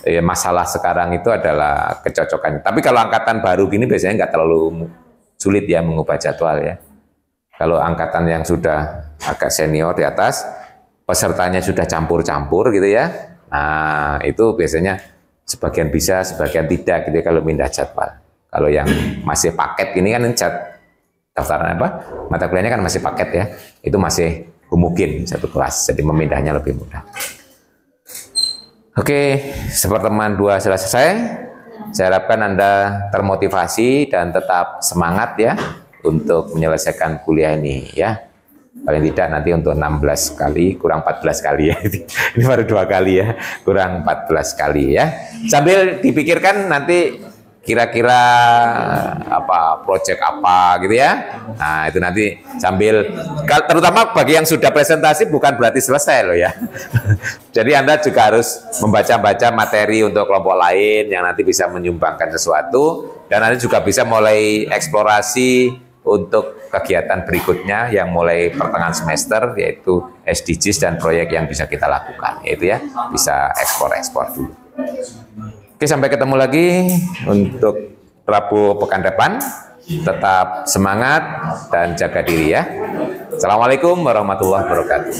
ya, masalah sekarang itu adalah kecocokan. Tapi kalau angkatan baru gini biasanya nggak terlalu sulit ya mengubah jadwal ya. Kalau angkatan yang sudah agak senior di atas, pesertanya sudah campur-campur gitu ya. Nah itu biasanya sebagian bisa, sebagian tidak gitu ya, kalau pindah jadwal. Kalau yang masih paket ini kan daftaran apa? Mata kuliahnya kan masih paket ya. Itu masih homogen satu kelas, jadi memindahnya lebih mudah. Oke, sepertemuan 2 selesai. Saya harapkan Anda termotivasi dan tetap semangat ya untuk menyelesaikan kuliah ini ya. Paling tidak nanti untuk 16 kali kurang 14 kali ya. Ini baru 2 kali ya, kurang 14 kali ya. Sambil dipikirkan nanti kira-kira apa proyek apa gitu ya. Nah itu nanti sambil, terutama bagi yang sudah presentasi bukan berarti selesai loh ya. Jadi Anda juga harus membaca-baca materi untuk kelompok lain yang nanti bisa menyumbangkan sesuatu, dan Anda juga bisa mulai eksplorasi untuk kegiatan berikutnya yang mulai pertengahan semester, yaitu SDGs dan proyek yang bisa kita lakukan, yaitu ya bisa ekspor dulu. Oke, sampai ketemu lagi untuk Rabu pekan depan. Tetap semangat dan jaga diri ya. Assalamualaikum warahmatullahi wabarakatuh.